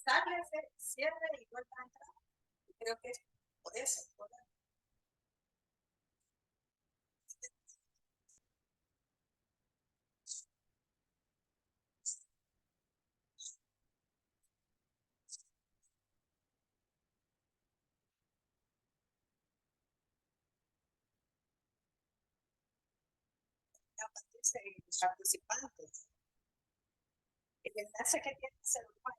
sale, se cierra y vuelve a entrar. Creo que es por eso. Participantes. El enlace que tiene el celular.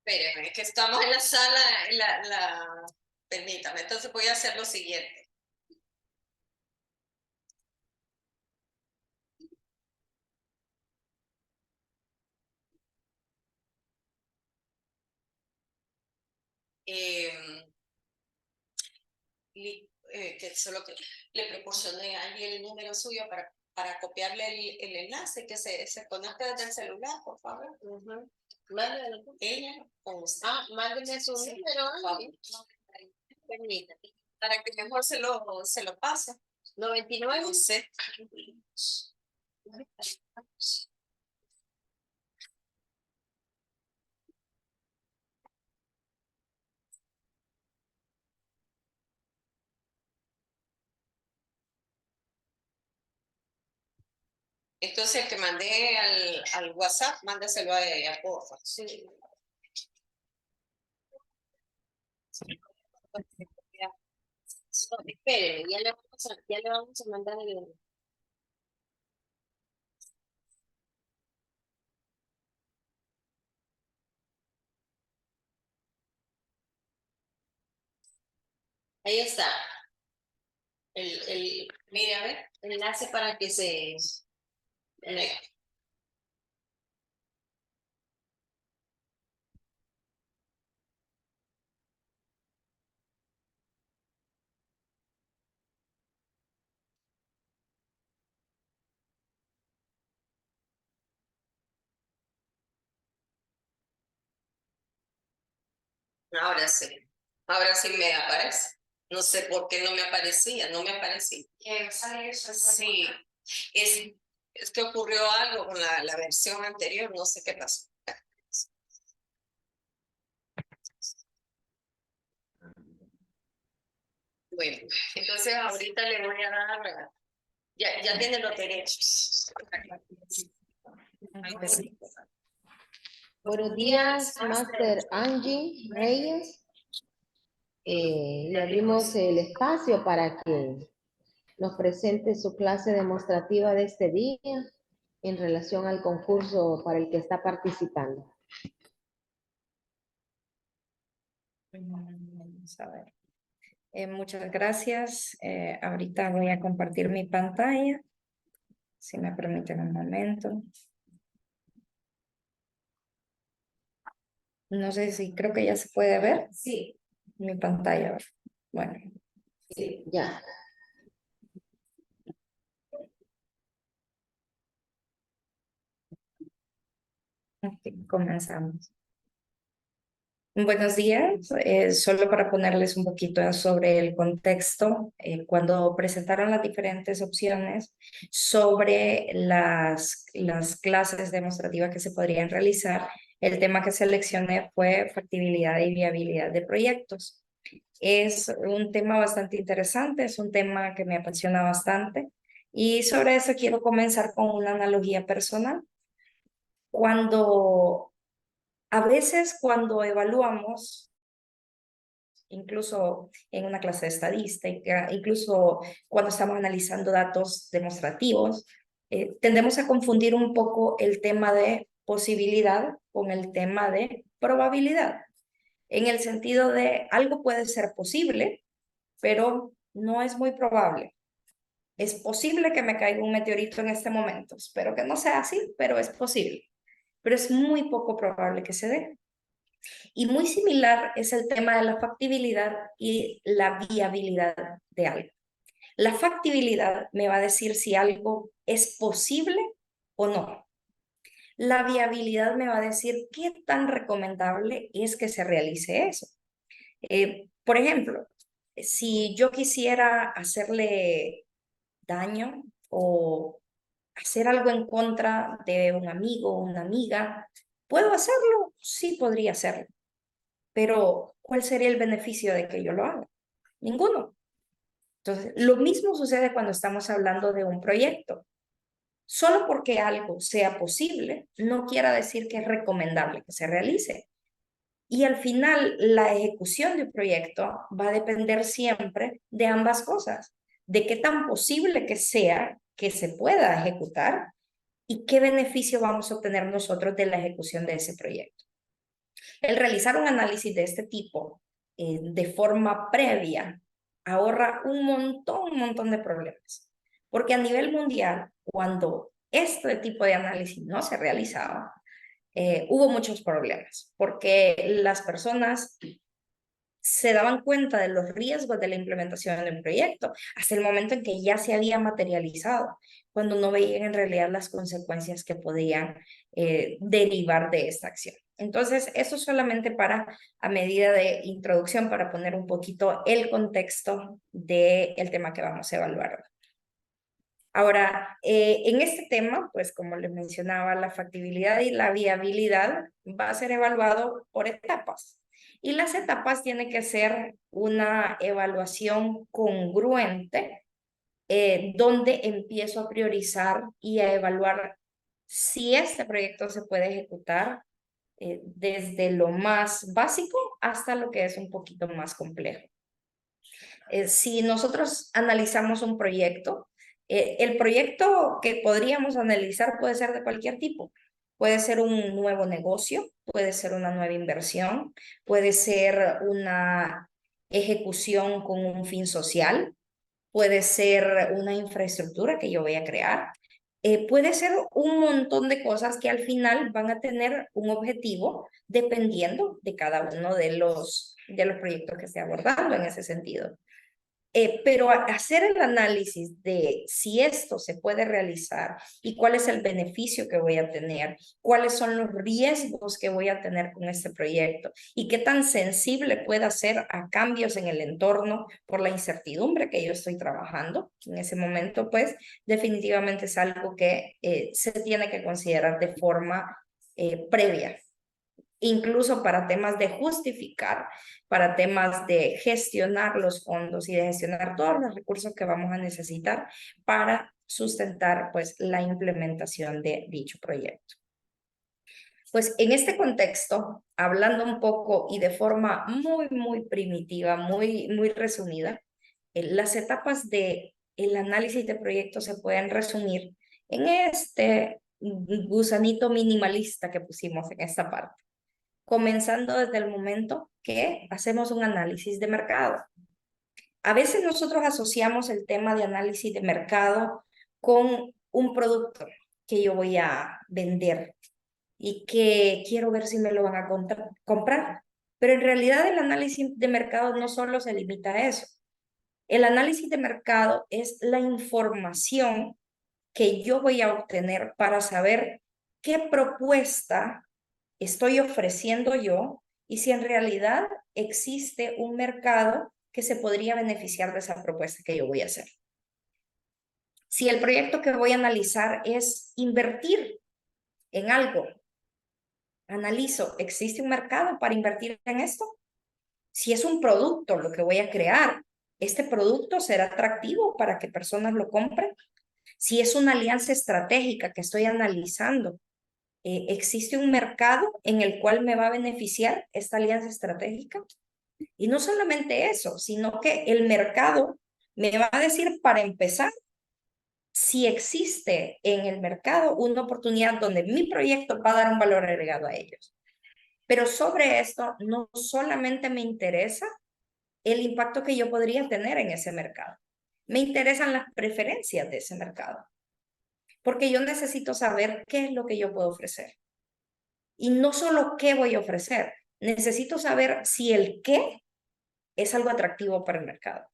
Espérenme, que estamos en la sala, permítame, entonces voy a hacer lo siguiente. Que solo que le proporcioné ahí el número suyo para copiarle el enlace, que se conecte desde el celular, por favor. Mándale. Ella con usted. Mándeme su número. Permítame. Para que mejor se lo pase. 99. Sí. Entonces el que mandé al WhatsApp, mándaselo a ella, porfa. Sí. No, espere, ya le vamos a mandar el... Ahí está. Mire, a ver, el enlace para que se... Ahora sí me aparece. No sé por qué no me aparecía, no me aparecía. Sí, es que ocurrió algo con la versión anterior, no sé qué pasó. Bueno, entonces ahorita le voy a dar, ya tiene los derechos. Buenos días, Master Angie Reyes. Le abrimos el espacio para que nos presente su clase demostrativa de este día en relación al concurso para el que está participando. Vamos a ver. Muchas gracias. Ahorita voy a compartir mi pantalla. Si me permiten un momento. No sé si creo que ya se puede ver. Sí. Mi pantalla. Bueno. Sí, ya. Ok, comenzamos. Buenos días, solo para ponerles un poquito sobre el contexto, cuando presentaron las diferentes opciones sobre las clases demostrativas que se podrían realizar, el tema que seleccioné fue factibilidad y viabilidad de proyectos. Es un tema bastante interesante, es un tema que me apasiona bastante y sobre eso quiero comenzar con una analogía personal. A veces cuando evaluamos, incluso en una clase de estadística, incluso cuando estamos analizando datos demostrativos, tendemos a confundir un poco el tema de posibilidad con el tema de probabilidad, en el sentido de algo puede ser posible, pero no es muy probable. Es posible que me caiga un meteorito en este momento, espero que no sea así, pero es posible. pero es muy poco probable que se dé. Y muy similar es el tema de la factibilidad y la viabilidad de algo. La factibilidad me va a decir si algo es posible o no. La viabilidad me va a decir qué tan recomendable es que se realice eso. Por ejemplo, si yo quisiera hacerle daño o hacer algo en contra de un amigo o una amiga, ¿puedo hacerlo? Sí, podría hacerlo. Pero, ¿cuál sería el beneficio de que yo lo haga? Ninguno. Entonces, lo mismo sucede cuando estamos hablando de un proyecto. Solo porque algo sea posible, no quiere decir que es recomendable que se realice. Y al final, la ejecución de un proyecto va a depender siempre de ambas cosas, de qué tan posible que sea que se pueda ejecutar y qué beneficio vamos a obtener nosotros de la ejecución de ese proyecto. El realizar un análisis de este tipo de forma previa ahorra un montón de problemas. Porque a nivel mundial, cuando este tipo de análisis no se realizaba, hubo muchos problemas, porque las personas se daban cuenta de los riesgos de la implementación de un proyecto hasta el momento en que ya se había materializado, cuando no veían en realidad las consecuencias que podían derivar de esta acción. Entonces, eso solamente para, a medida de introducción, para poner un poquito el contexto del tema que vamos a evaluar. Ahora, en este tema, pues como les mencionaba, la factibilidad y la viabilidad va a ser evaluado por etapas. Y las etapas tienen que ser una evaluación congruente, donde empiezo a priorizar y a evaluar si este proyecto se puede ejecutar desde lo más básico hasta lo que es un poquito más complejo. Si nosotros analizamos un proyecto, el proyecto que podríamos analizar puede ser de cualquier tipo. Puede ser un nuevo negocio, puede ser una nueva inversión, puede ser una ejecución con un fin social, puede ser una infraestructura que yo voy a crear, puede ser un montón de cosas que al final van a tener un objetivo dependiendo de cada uno de los proyectos que esté abordando en ese sentido. Pero hacer el análisis de si esto se puede realizar y cuál es el beneficio que voy a tener, cuáles son los riesgos que voy a tener con este proyecto y qué tan sensible pueda ser a cambios en el entorno por la incertidumbre que yo estoy trabajando en ese momento, pues definitivamente es algo que se tiene que considerar de forma previa, incluso para temas de justificar, para temas de gestionar los fondos y de gestionar todos los recursos que vamos a necesitar para sustentar pues la implementación de dicho proyecto. Pues en este contexto, hablando un poco y de forma muy primitiva, muy resumida, las etapas del análisis de proyectos se pueden resumir en este gusanito minimalista que pusimos en esta parte, comenzando desde el momento que hacemos un análisis de mercado. A veces nosotros asociamos el tema de análisis de mercado con un producto que yo voy a vender y que quiero ver si me lo van a comprar. Pero en realidad el análisis de mercado no solo se limita a eso. El análisis de mercado es la información que yo voy a obtener para saber qué propuesta estoy ofreciendo yo y si en realidad existe un mercado que se podría beneficiar de esa propuesta que yo voy a hacer. Si el proyecto que voy a analizar es invertir en algo, analizo, ¿existe un mercado para invertir en esto? Si es un producto lo que voy a crear, ¿este producto será atractivo para que personas lo compren? Si es una alianza estratégica que estoy analizando, ¿existe un mercado en el cual me va a beneficiar esta alianza estratégica? Y no solamente eso, sino que el mercado me va a decir, para empezar, si existe en el mercado una oportunidad donde mi proyecto va a dar un valor agregado a ellos. Pero sobre esto, no solamente me interesa el impacto que yo podría tener en ese mercado. Me interesan las preferencias de ese mercado. Porque yo necesito saber qué es lo que yo puedo ofrecer. Y no solo qué voy a ofrecer, necesito saber si el qué es algo atractivo para el mercado,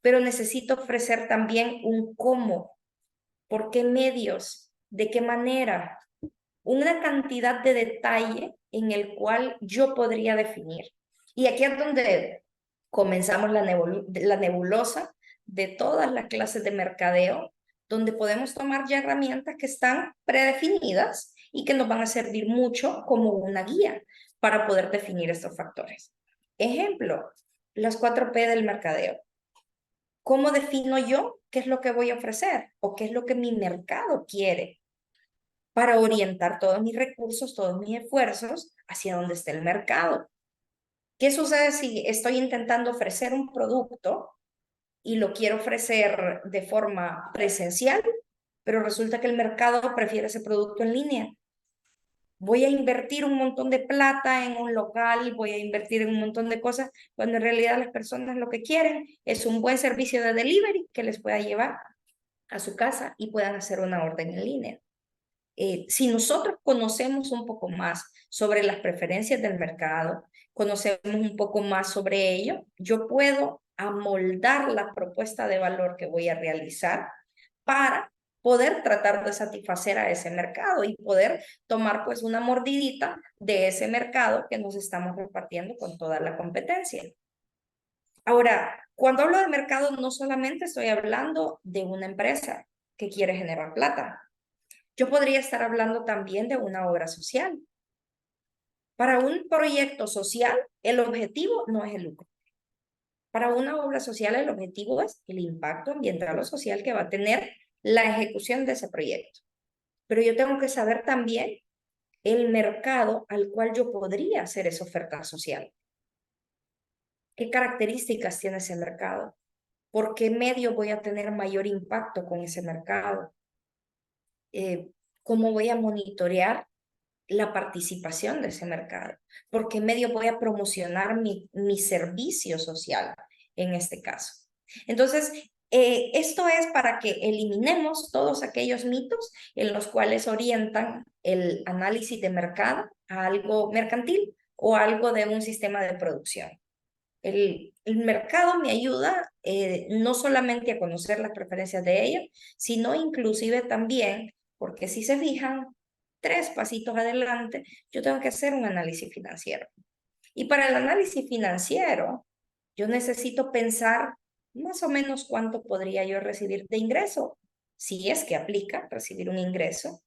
pero necesito ofrecer también un cómo, por qué medios, de qué manera, una cantidad de detalle en el cual yo podría definir. Y aquí es donde comenzamos la nebulosa de todas las clases de mercadeo, donde podemos tomar ya herramientas que están predefinidas y que nos van a servir mucho como una guía para poder definir estos factores. Ejemplo, las 4P del mercadeo. ¿Cómo defino yo qué es lo que voy a ofrecer o qué es lo que mi mercado quiere para orientar todos mis recursos, todos mis esfuerzos hacia donde esté el mercado? ¿Qué sucede si estoy intentando ofrecer un producto y lo quiero ofrecer de forma presencial, pero resulta que el mercado prefiere ese producto en línea? Voy a invertir un montón de plata en un local, voy a invertir en un montón de cosas, cuando en realidad las personas lo que quieren es un buen servicio de delivery que les pueda llevar a su casa y puedan hacer una orden en línea. Si nosotros conocemos un poco más sobre las preferencias del mercado, conocemos un poco más sobre ello, yo puedo amoldar la propuesta de valor que voy a realizar para poder tratar de satisfacer a ese mercado y poder tomar pues una mordidita de ese mercado que nos estamos repartiendo con toda la competencia. Ahora, cuando hablo de mercado, no solamente estoy hablando de una empresa que quiere generar plata. Yo podría estar hablando también de una obra social. Para un proyecto social, el objetivo no es el lucro. Para una obra social, el objetivo es el impacto ambiental o social que va a tener la ejecución de ese proyecto. Pero yo tengo que saber también el mercado al cual yo podría hacer esa oferta social. ¿Qué características tiene ese mercado? ¿Por qué medio voy a tener mayor impacto con ese mercado? ¿Cómo voy a monitorear la participación de ese mercado? ¿Por qué medio voy a promocionar mi servicio social en este caso? Entonces, esto es para que eliminemos todos aquellos mitos en los cuales orientan el análisis de mercado a algo mercantil o algo de un sistema de producción. El mercado me ayuda no solamente a conocer las preferencias de ellos, sino inclusive también, porque si se fijan, 3 pasitos adelante, yo tengo que hacer un análisis financiero. Y para el análisis financiero, yo necesito pensar más o menos cuánto podría yo recibir de ingreso, si es que aplica recibir un ingreso.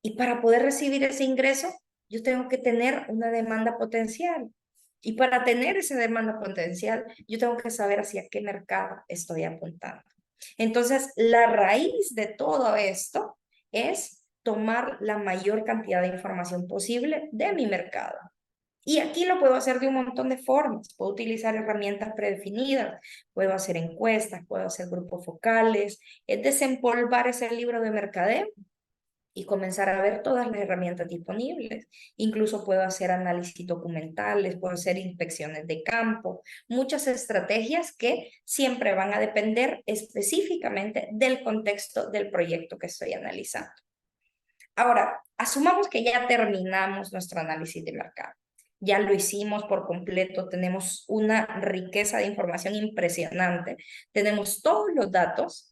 Y para poder recibir ese ingreso, yo tengo que tener una demanda potencial. Y para tener esa demanda potencial, yo tengo que saber hacia qué mercado estoy apuntando. Entonces, la raíz de todo esto es tomar la mayor cantidad de información posible de mi mercado. Y aquí lo puedo hacer de un montón de formas. Puedo utilizar herramientas predefinidas, puedo hacer encuestas, puedo hacer grupos focales, es desempolvar ese libro de mercadeo y comenzar a ver todas las herramientas disponibles. Incluso puedo hacer análisis documentales, puedo hacer inspecciones de campo, muchas estrategias que siempre van a depender específicamente del contexto del proyecto que estoy analizando. Ahora, asumamos que ya terminamos nuestro análisis de mercado. Ya lo hicimos por completo, tenemos una riqueza de información impresionante, tenemos todos los datos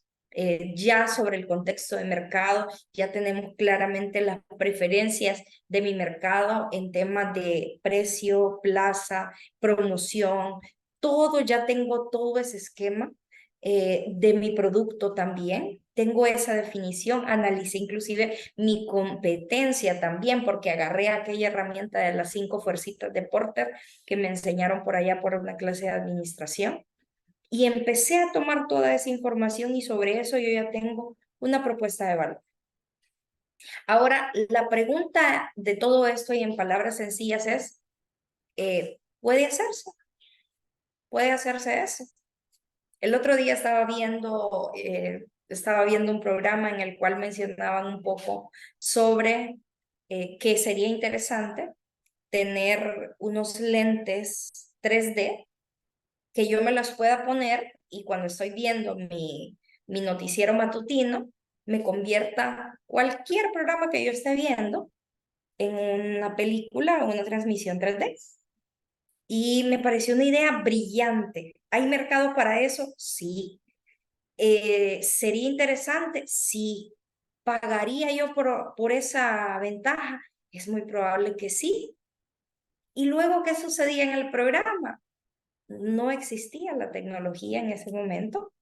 ya sobre el contexto de mercado, ya tenemos claramente las preferencias de mi mercado en temas de precio, plaza, promoción, todo, ya tengo todo ese esquema de mi producto también. Tengo esa definición, analicé inclusive mi competencia también, porque agarré aquella herramienta de las 5 fuercitas de Porter que me enseñaron por allá por una clase de administración. Y empecé a tomar toda esa información y sobre eso yo ya tengo una propuesta de valor. Ahora, la pregunta de todo esto y en palabras sencillas es, ¿puede hacerse? ¿Puede hacerse eso? El otro día estaba viendo un programa en el cual mencionaban un poco sobre que sería interesante tener unos lentes 3D que yo me las pueda poner y cuando estoy viendo mi noticiero matutino, me convierta cualquier programa que yo esté viendo en una película, una transmisión 3D. Y me pareció una idea brillante. ¿Hay mercado para eso? Sí. ¿Sería interesante? Sí. ¿Pagaría yo por esa ventaja? Es muy probable que sí. ¿Y luego qué sucedía en el programa? No existía la tecnología en ese momento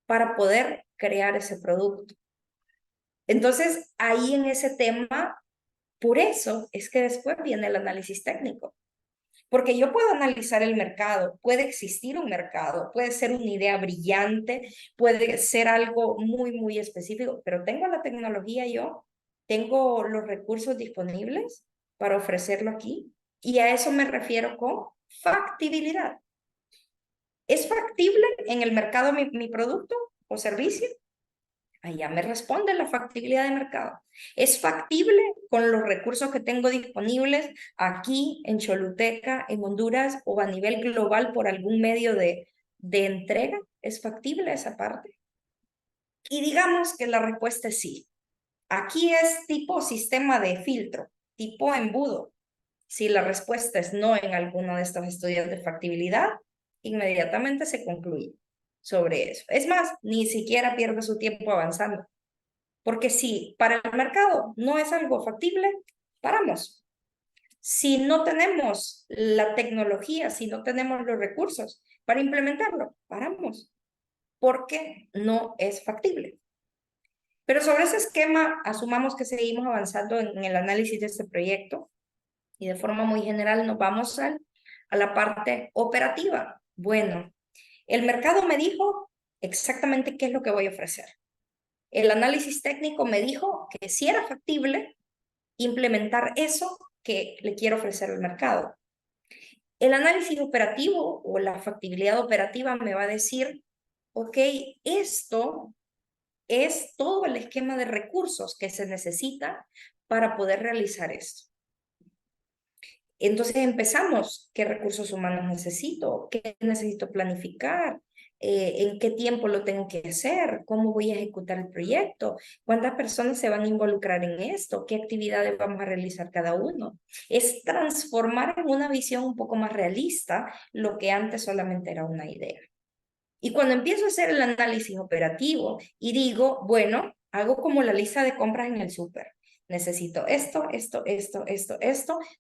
para poder crear ese producto. Entonces, ahí en ese tema, por eso es que después viene el análisis técnico. Porque yo puedo analizar el mercado, puede existir un mercado, puede ser una idea brillante, puede ser algo muy, muy específico, pero tengo la tecnología yo, tengo los recursos disponibles para ofrecerlo aquí, y a eso me refiero con factibilidad. ¿Es factible en el mercado mi producto o servicio? Allá me responde la factibilidad de mercado. ¿Es factible con los recursos que tengo disponibles aquí en Choluteca, en Honduras o a nivel global por algún medio de entrega? ¿Es factible esa parte? Y digamos que la respuesta es sí. Aquí es tipo sistema de filtro, tipo embudo. Si la respuesta es no en alguno de estos estudios de factibilidad, inmediatamente se concluye sobre eso. Es más, ni siquiera pierde su tiempo avanzando. Porque si para el mercado no es algo factible, paramos. Si no tenemos la tecnología, si no tenemos los recursos para implementarlo, paramos. Porque no es factible. Pero sobre ese esquema, asumamos que seguimos avanzando en el análisis de este proyecto y de forma muy general nos vamos a la parte operativa. Bueno, el mercado me dijo exactamente qué es lo que voy a ofrecer. El análisis técnico me dijo que si era factible implementar eso que le quiero ofrecer al mercado. El análisis operativo o la factibilidad operativa me va a decir, ok, esto es todo el esquema de recursos que se necesita para poder realizar esto. Entonces empezamos, ¿qué recursos humanos necesito? ¿Qué necesito planificar? ¿En qué tiempo lo tengo que hacer? ¿Cómo voy a ejecutar el proyecto? ¿Cuántas personas se van a involucrar en esto? ¿Qué actividades vamos a realizar cada uno? Es transformar en una visión un poco más realista lo que antes solamente era una idea. Y cuando empiezo a hacer el análisis operativo y digo, bueno, hago como la lista de compras en el súper. Necesito esto,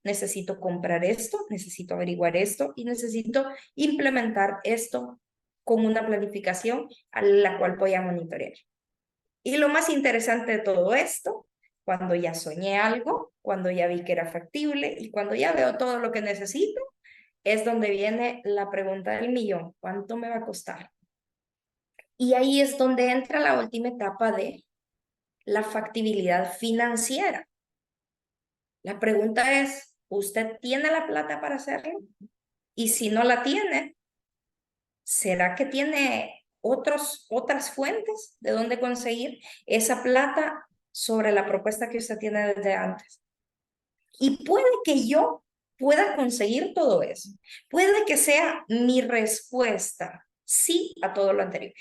necesito comprar esto, necesito averiguar esto y necesito implementar esto con una planificación a la cual voy a monitorear. Y lo más interesante de todo esto, cuando ya soñé algo, cuando ya vi que era factible y cuando ya veo todo lo que necesito, es donde viene la pregunta del millón. ¿Cuánto me va a costar? Y ahí es donde entra la última etapa de la factibilidad financiera. La pregunta es, ¿usted tiene la plata para hacerlo? Y si no la tiene, ¿será que tiene otras fuentes de dónde conseguir esa plata sobre la propuesta que usted tiene desde antes? Y puede que yo pueda conseguir todo eso. Puede que sea mi respuesta sí a todo lo anterior.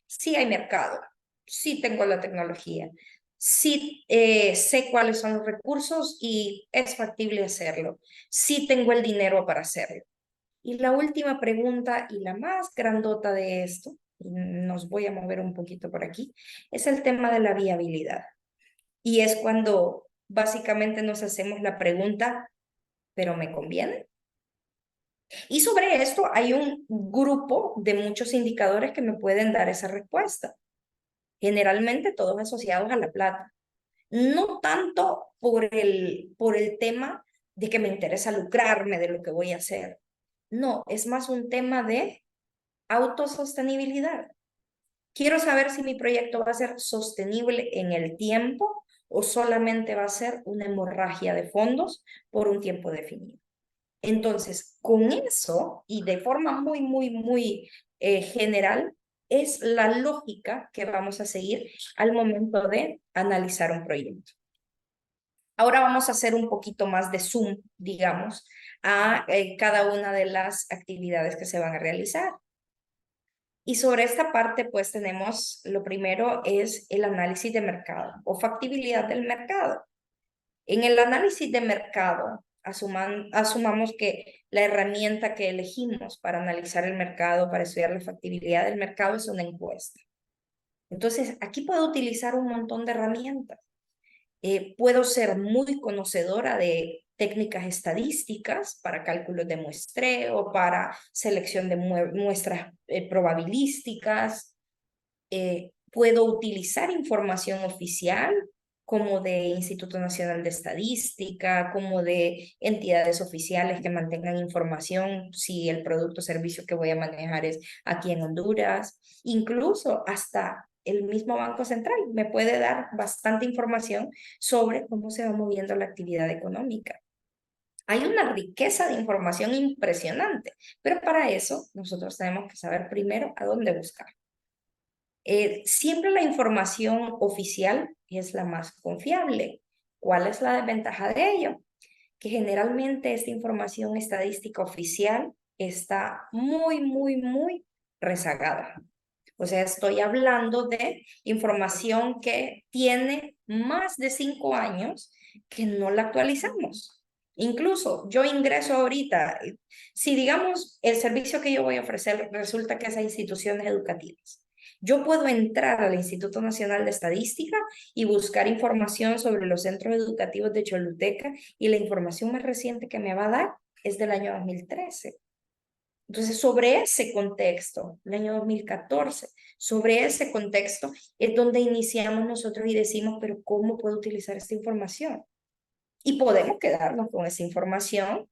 Sí hay mercado, sí tengo la tecnología, sí sé cuáles son los recursos y es factible hacerlo, sí tengo el dinero para hacerlo. Y la última pregunta y la más grandota de esto, nos voy a mover un poquito por aquí, es el tema de la viabilidad. Y es cuando básicamente nos hacemos la pregunta, ¿pero me conviene? Y sobre esto hay un grupo de muchos indicadores que me pueden dar esa respuesta. Generalmente todos asociados a la plata. No tanto por el tema de que me interesa lucrarme de lo que voy a hacer. No, es más un tema de autosostenibilidad. Quiero saber si mi proyecto va a ser sostenible en el tiempo o solamente va a ser una hemorragia de fondos por un tiempo definido. Entonces, con eso y de forma muy, muy, muy general, es la lógica que vamos a seguir al momento de analizar un proyecto. Ahora vamos a hacer un poquito más de zoom, digamos, a cada una de las actividades que se van a realizar. Y sobre esta parte, pues tenemos, lo primero es el análisis de mercado o factibilidad del mercado. En el análisis de mercado, asumamos que la herramienta que elegimos para analizar el mercado, para estudiar la factibilidad del mercado, es una encuesta. Entonces, aquí puedo utilizar un montón de herramientas. Puedo ser muy conocedora de técnicas estadísticas para cálculos de muestreo, para selección de muestras probabilísticas. Puedo utilizar información oficial como de Instituto Nacional de Estadística, como de entidades oficiales que mantengan información si el producto o servicio que voy a manejar es aquí en Honduras. Incluso hasta el mismo Banco Central me puede dar bastante información sobre cómo se va moviendo la actividad económica. Hay una riqueza de información impresionante, pero para eso nosotros tenemos que saber primero a dónde buscar. Siempre la información oficial es la más confiable. ¿Cuál es la desventaja de ello? Que generalmente esta información estadística oficial está muy rezagada. O sea, estoy hablando de información que tiene más de 5 años que no la actualizamos. Incluso yo ingreso ahorita, si digamos el servicio que yo voy a ofrecer resulta que es a instituciones educativas. Yo puedo entrar al Instituto Nacional de Estadística y buscar información sobre los centros educativos de Choluteca y la información más reciente que me va a dar es del año 2013. Entonces, sobre ese contexto, el año 2014, sobre ese contexto es donde iniciamos nosotros y decimos, pero ¿cómo puedo utilizar esta información? Y podemos quedarnos con esa información,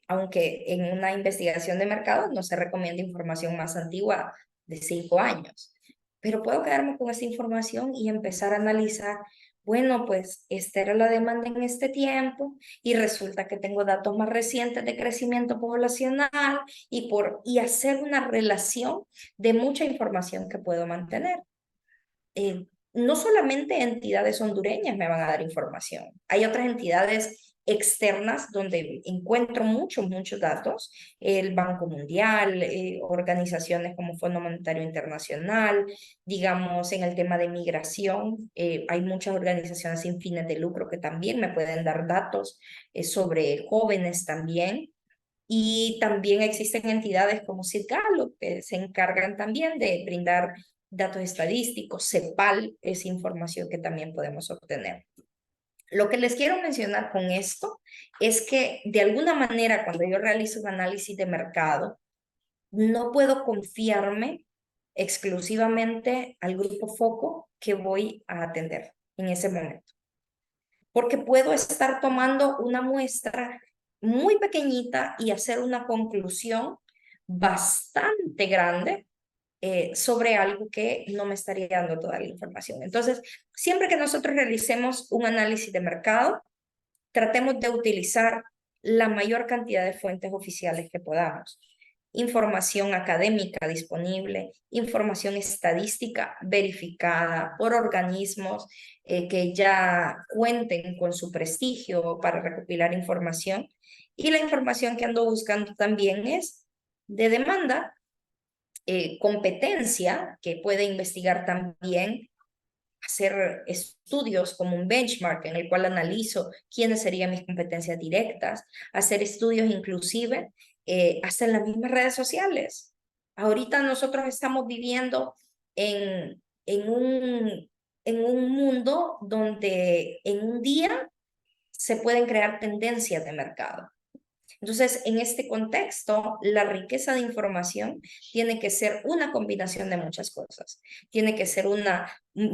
aunque en una investigación de mercado no se recomienda información más antigua de 5 años. Pero puedo quedarme con esa información y empezar a analizar, bueno, pues esta era la demanda en este tiempo y resulta que tengo datos más recientes de crecimiento poblacional y hacer una relación de mucha información que puedo mantener. No solamente entidades hondureñas me van a dar información, hay otras entidades externas donde encuentro muchos datos, el Banco Mundial, organizaciones como Fondo Monetario Internacional, digamos en el tema de migración, hay muchas organizaciones sin fines de lucro que también me pueden dar datos sobre jóvenes también. Y también existen entidades como Citgalo que se encargan también de brindar datos estadísticos. CEPAL es información que también podemos obtener. Lo que les quiero mencionar con esto es que de alguna manera cuando yo realizo un análisis de mercado, no puedo confiarme exclusivamente al grupo foco que voy a atender en ese momento. Porque puedo estar tomando una muestra muy pequeñita y hacer una conclusión bastante grande sobre algo que no me estaría dando toda la información. Entonces, siempre que nosotros realicemos un análisis de mercado, tratemos de utilizar la mayor cantidad de fuentes oficiales que podamos. Información académica disponible, información estadística verificada por organismos que ya cuenten con su prestigio para recopilar información. Y la información que ando buscando también es de demanda, competencia, que puede investigar también, hacer estudios como un benchmark en el cual analizo quiénes serían mis competencias directas, hacer estudios inclusive hasta en las mismas redes sociales. Ahorita nosotros estamos viviendo en un mundo donde en un día se pueden crear tendencias de mercado. Entonces, en este contexto, la riqueza de información tiene que ser una combinación de muchas cosas. Tiene que ser una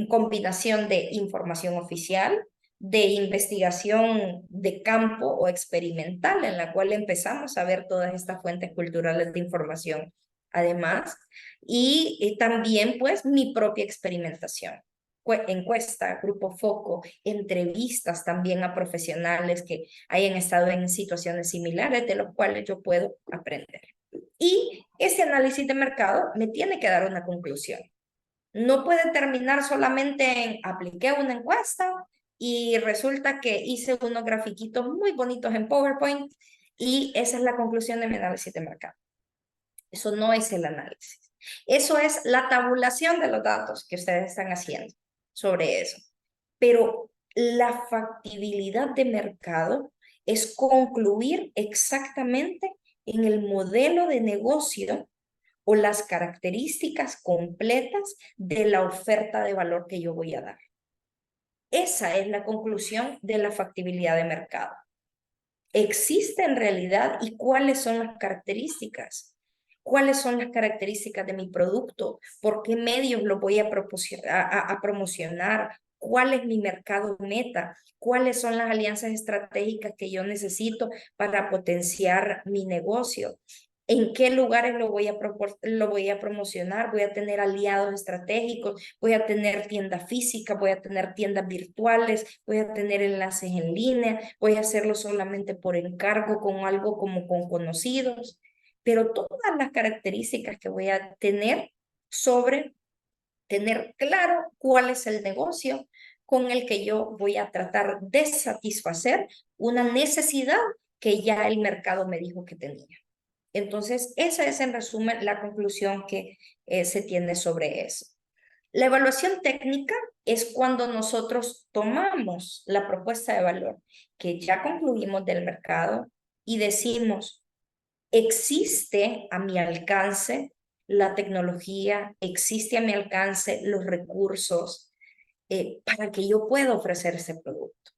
combinación de información oficial, de investigación de campo o experimental, en la cual empezamos a ver todas estas fuentes culturales de información, además, y también, pues, mi propia experimentación. Encuesta, grupo foco, entrevistas también a profesionales que hayan estado en situaciones similares de los cuales yo puedo aprender. Y ese análisis de mercado me tiene que dar una conclusión. No puede terminar solamente en apliqué una encuesta y resulta que hice unos grafiquitos muy bonitos en PowerPoint y esa es la conclusión de mi análisis de mercado. Eso no es el análisis. Eso es la tabulación de los datos que ustedes están haciendo sobre eso. Pero La factibilidad de mercado es concluir exactamente en el modelo de negocio o las características completas de la oferta de valor que yo voy a dar. Esa es la conclusión de la factibilidad de mercado. ¿Existe en realidad y cuáles son las características? ¿Cuáles son las características de mi producto? ¿Por qué medios lo voy a promocionar? ¿Cuál es mi mercado meta? ¿Cuáles son las alianzas estratégicas que yo necesito para potenciar mi negocio? ¿En qué lugares lo voy a promocionar? ¿Voy a tener aliados estratégicos? ¿Voy a tener tienda física? ¿Voy a tener tiendas virtuales? ¿Voy a tener enlaces en línea? ¿Voy a hacerlo solamente por encargo con algo como con conocidos? Pero todas las características que voy a tener sobre tener claro cuál es el negocio con el que yo voy a tratar de satisfacer una necesidad que ya el mercado me dijo que tenía. Entonces, esa es en resumen la conclusión que se tiene sobre eso. La evaluación técnica es cuando nosotros tomamos la propuesta de valor que ya concluimos del mercado y decimos, existe a mi alcance la tecnología, existe a mi alcance los recursos para que yo pueda ofrecer ese producto.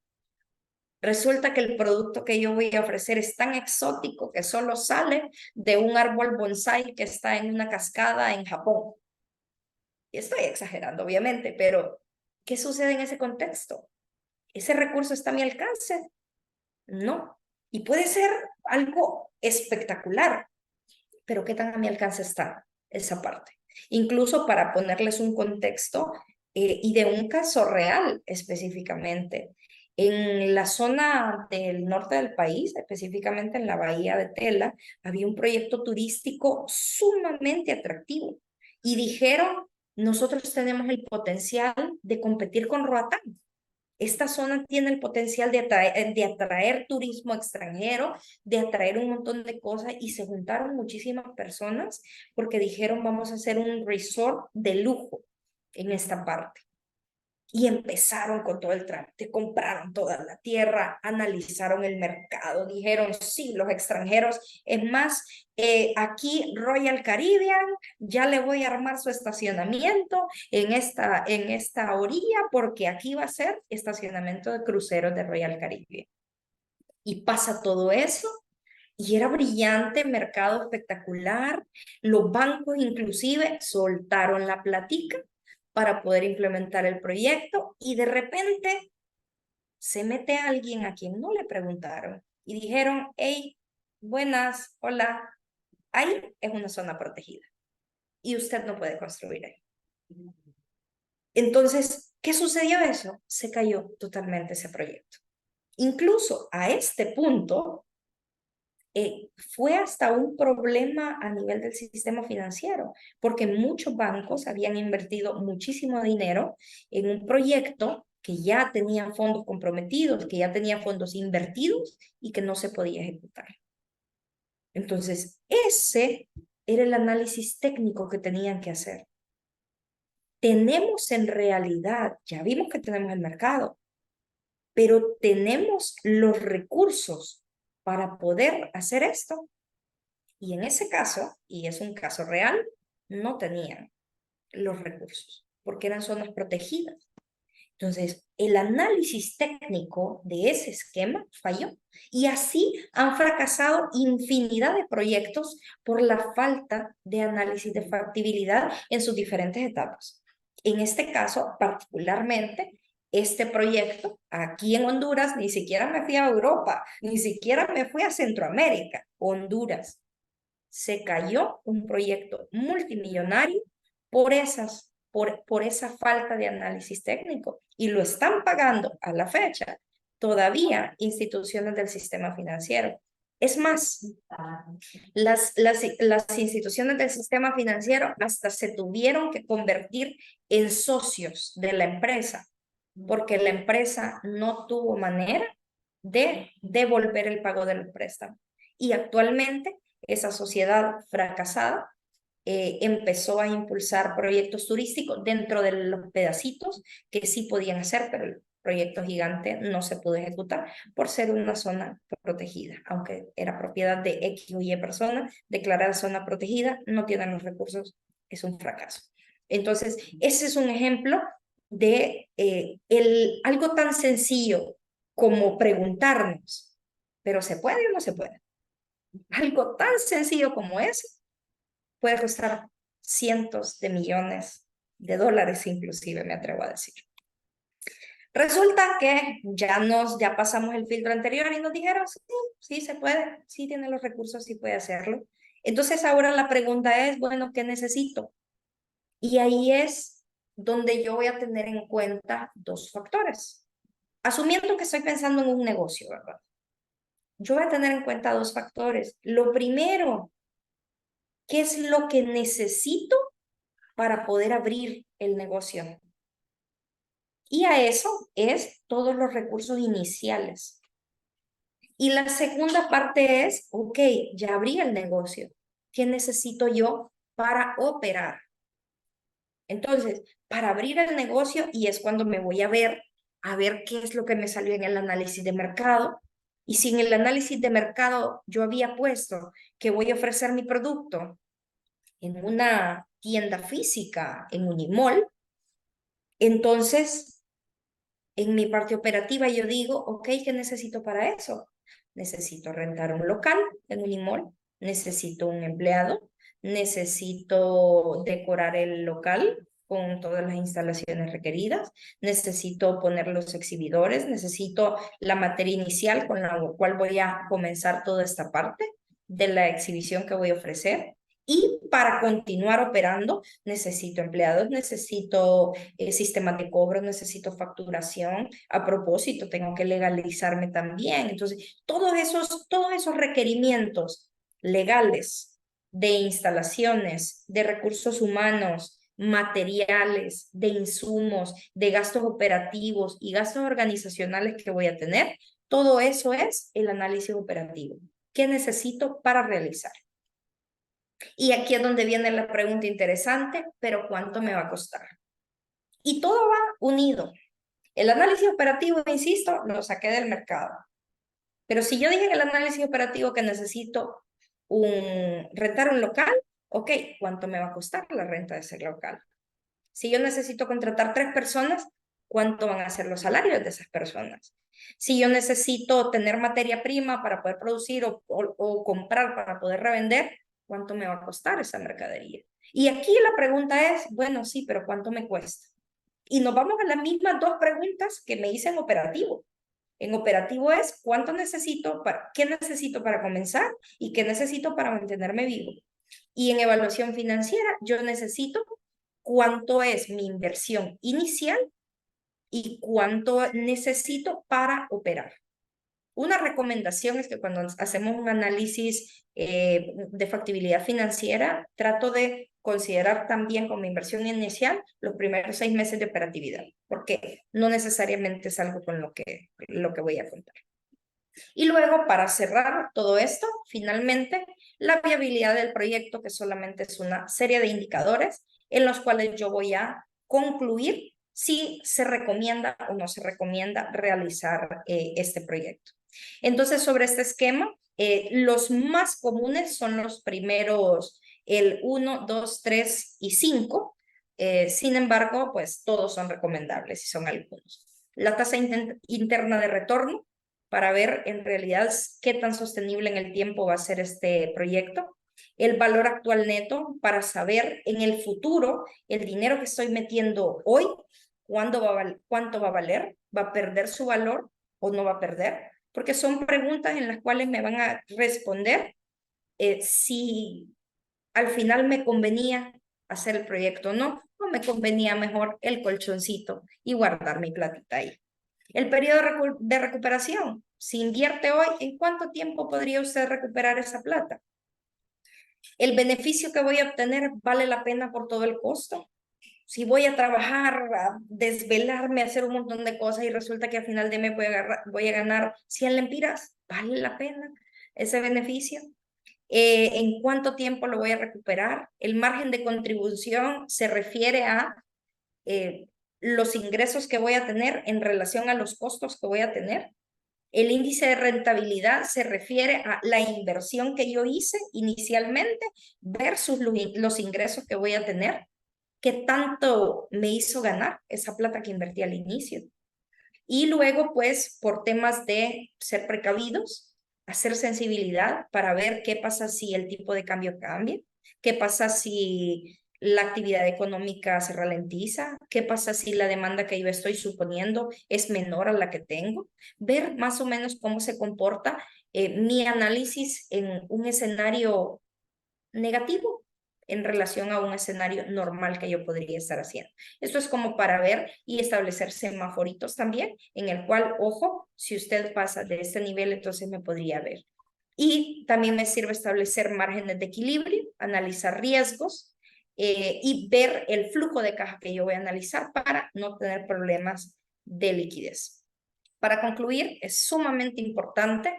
Resulta que el producto que yo voy a ofrecer es tan exótico que solo sale de un árbol bonsái que está en una cascada en Japón. Y estoy exagerando, obviamente, pero ¿qué sucede en ese contexto? ¿Ese recurso está a mi alcance? No. Y puede ser algo espectacular, pero ¿qué tan a mi alcance está esa parte? Incluso para ponerles un contexto y de un caso real específicamente. En la zona del norte del país, específicamente en la bahía de Tela, había un proyecto turístico sumamente atractivo y dijeron, nosotros tenemos el potencial de competir con Roatán. Esta zona tiene el potencial de atraer turismo extranjero, de atraer un montón de cosas y se juntaron muchísimas personas porque dijeron vamos a hacer un resort de lujo en esta parte. Y empezaron con todo el trámite, compraron toda la tierra, analizaron el mercado, dijeron, sí, los extranjeros, es más, aquí Royal Caribbean ya le voy a armar su estacionamiento en esta orilla porque aquí va a ser estacionamiento de cruceros de Royal Caribbean. Y pasa todo eso y era brillante, mercado espectacular, los bancos inclusive soltaron la platica para poder implementar el proyecto y de repente se mete alguien a quien no le preguntaron y dijeron, hey, buenas, hola, ahí es una zona protegida y usted no puede construir ahí. Entonces, ¿qué sucedió eso? Se cayó totalmente ese proyecto. Incluso a este punto, fue hasta un problema a nivel del sistema financiero, porque muchos bancos habían invertido muchísimo dinero en un proyecto que ya tenía fondos comprometidos, que ya tenía fondos invertidos y que no se podía ejecutar. Entonces, ese era el análisis técnico que tenían que hacer. Tenemos en realidad, ya vimos que tenemos el mercado, pero tenemos los recursos para poder hacer esto. Y en ese caso, y es un caso real, no tenían los recursos porque eran zonas protegidas. Entonces, el análisis técnico de ese esquema falló y así han fracasado infinidad de proyectos por la falta de análisis de factibilidad en sus diferentes etapas. En este caso, particularmente, este proyecto aquí en Honduras, ni siquiera me fui a Europa, ni siquiera me fui a Centroamérica, Honduras. Se cayó un proyecto multimillonario por esa falta de análisis técnico y lo están pagando a la fecha todavía instituciones del sistema financiero. Es más, las instituciones del sistema financiero hasta se tuvieron que convertir en socios de la empresa porque la empresa no tuvo manera de devolver el pago del préstamo. Y actualmente esa sociedad fracasada empezó a impulsar proyectos turísticos dentro de los pedacitos que sí podían hacer, pero proyecto gigante no se pudo ejecutar por ser una zona protegida, aunque era propiedad de X o Y persona, declarada zona protegida, no tienen los recursos, es un fracaso. Entonces, ese es un ejemplo de algo tan sencillo como preguntarnos, ¿pero se puede o no se puede? Algo tan sencillo como eso puede costar cientos de millones de dólares, inclusive, me atrevo a decir. Resulta que ya pasamos el filtro anterior y nos dijeron, sí se puede, sí tiene los recursos, sí puede hacerlo. Entonces ahora la pregunta es, bueno, ¿qué necesito? Y ahí es donde yo voy a tener en cuenta dos factores. Asumiendo que estoy pensando en un negocio, ¿verdad? Yo voy a tener en cuenta dos factores. Lo primero, ¿qué es lo que necesito para poder abrir el negocio? Y a eso es todos los recursos iniciales. Y la segunda parte es, ok, ya abrí el negocio. ¿Qué necesito yo para operar? Entonces, para abrir el negocio, y es cuando me voy a ver qué es lo que me salió en el análisis de mercado. Y si en el análisis de mercado yo había puesto que voy a ofrecer mi producto en una tienda física, en Unimall, entonces en mi parte operativa yo digo, ok, ¿qué necesito para eso? Necesito rentar un local en Unimall, necesito un empleado, necesito decorar el local con todas las instalaciones requeridas, necesito poner los exhibidores, necesito la materia inicial con la cual voy a comenzar toda esta parte de la exhibición que voy a ofrecer. Y para continuar operando, necesito empleados, necesito sistemas de cobro, necesito facturación. A propósito, tengo que legalizarme también. Entonces, todos esos requerimientos legales de instalaciones, de recursos humanos, materiales, de insumos, de gastos operativos y gastos organizacionales que voy a tener, todo eso es el análisis operativo. ¿Qué necesito para realizar? Y aquí es donde viene la pregunta interesante, pero ¿cuánto me va a costar? Y todo va unido. El análisis operativo, insisto, lo saqué del mercado. Pero si yo dije en el análisis operativo que necesito rentar un local, ok, ¿cuánto me va a costar la renta de ese local? Si yo necesito contratar 3 personas, ¿cuánto van a ser los salarios de esas personas? Si yo necesito tener materia prima para poder producir o comprar para poder revender, ¿cuánto me va a costar esa mercadería? Y aquí la pregunta es, bueno, sí, pero ¿cuánto me cuesta? Y nos vamos a las mismas dos preguntas que me hice en operativo. En operativo es qué necesito para comenzar y qué necesito para mantenerme vivo. Y en evaluación financiera yo necesito cuánto es mi inversión inicial y cuánto necesito para operar. Una recomendación es que cuando hacemos un análisis de factibilidad financiera, trato de considerar también como inversión inicial los primeros 6 meses de operatividad, porque no necesariamente es algo con lo que voy a contar. Y luego, para cerrar todo esto, finalmente, la viabilidad del proyecto, que solamente es una serie de indicadores en los cuales yo voy a concluir si se recomienda o no se recomienda realizar este proyecto. Entonces, sobre este esquema, los más comunes son los primeros, el 1, 2, 3 y 5. Sin embargo, pues todos son recomendables y son algunos. La tasa interna de retorno, para ver en realidad qué tan sostenible en el tiempo va a ser este proyecto. El valor actual neto, para saber en el futuro el dinero que estoy metiendo hoy, cuánto va a valer, va a perder su valor o no va a perder, porque son preguntas en las cuales me van a responder si al final me convenía hacer el proyecto o no me convenía mejor el colchoncito y guardar mi platita ahí. El periodo de recuperación, si invierte hoy, ¿en cuánto tiempo podría usted recuperar esa plata? ¿El beneficio que voy a obtener vale la pena por todo el costo? Si voy a trabajar, a desvelarme, a hacer un montón de cosas y resulta que al final de mes voy a ganar 100 lempiras, ¿vale la pena ese beneficio? ¿En cuánto tiempo lo voy a recuperar? El margen de contribución se refiere a los ingresos que voy a tener en relación a los costos que voy a tener. El índice de rentabilidad se refiere a la inversión que yo hice inicialmente versus los ingresos que voy a tener. ¿Qué tanto me hizo ganar esa plata que invertí al inicio? Y luego, pues, por temas de ser precavidos, hacer sensibilidad para ver qué pasa si el tipo de cambio cambia, qué pasa si la actividad económica se ralentiza, qué pasa si la demanda que yo estoy suponiendo es menor a la que tengo, ver más o menos cómo se comporta mi análisis en un escenario negativo en relación a un escenario normal que yo podría estar haciendo. Esto es como para ver y establecer semaforitos también, en el cual, ojo, si usted pasa de este nivel, entonces me podría ver. Y también me sirve establecer márgenes de equilibrio, analizar riesgos y ver el flujo de caja que yo voy a analizar para no tener problemas de liquidez. Para concluir, es sumamente importante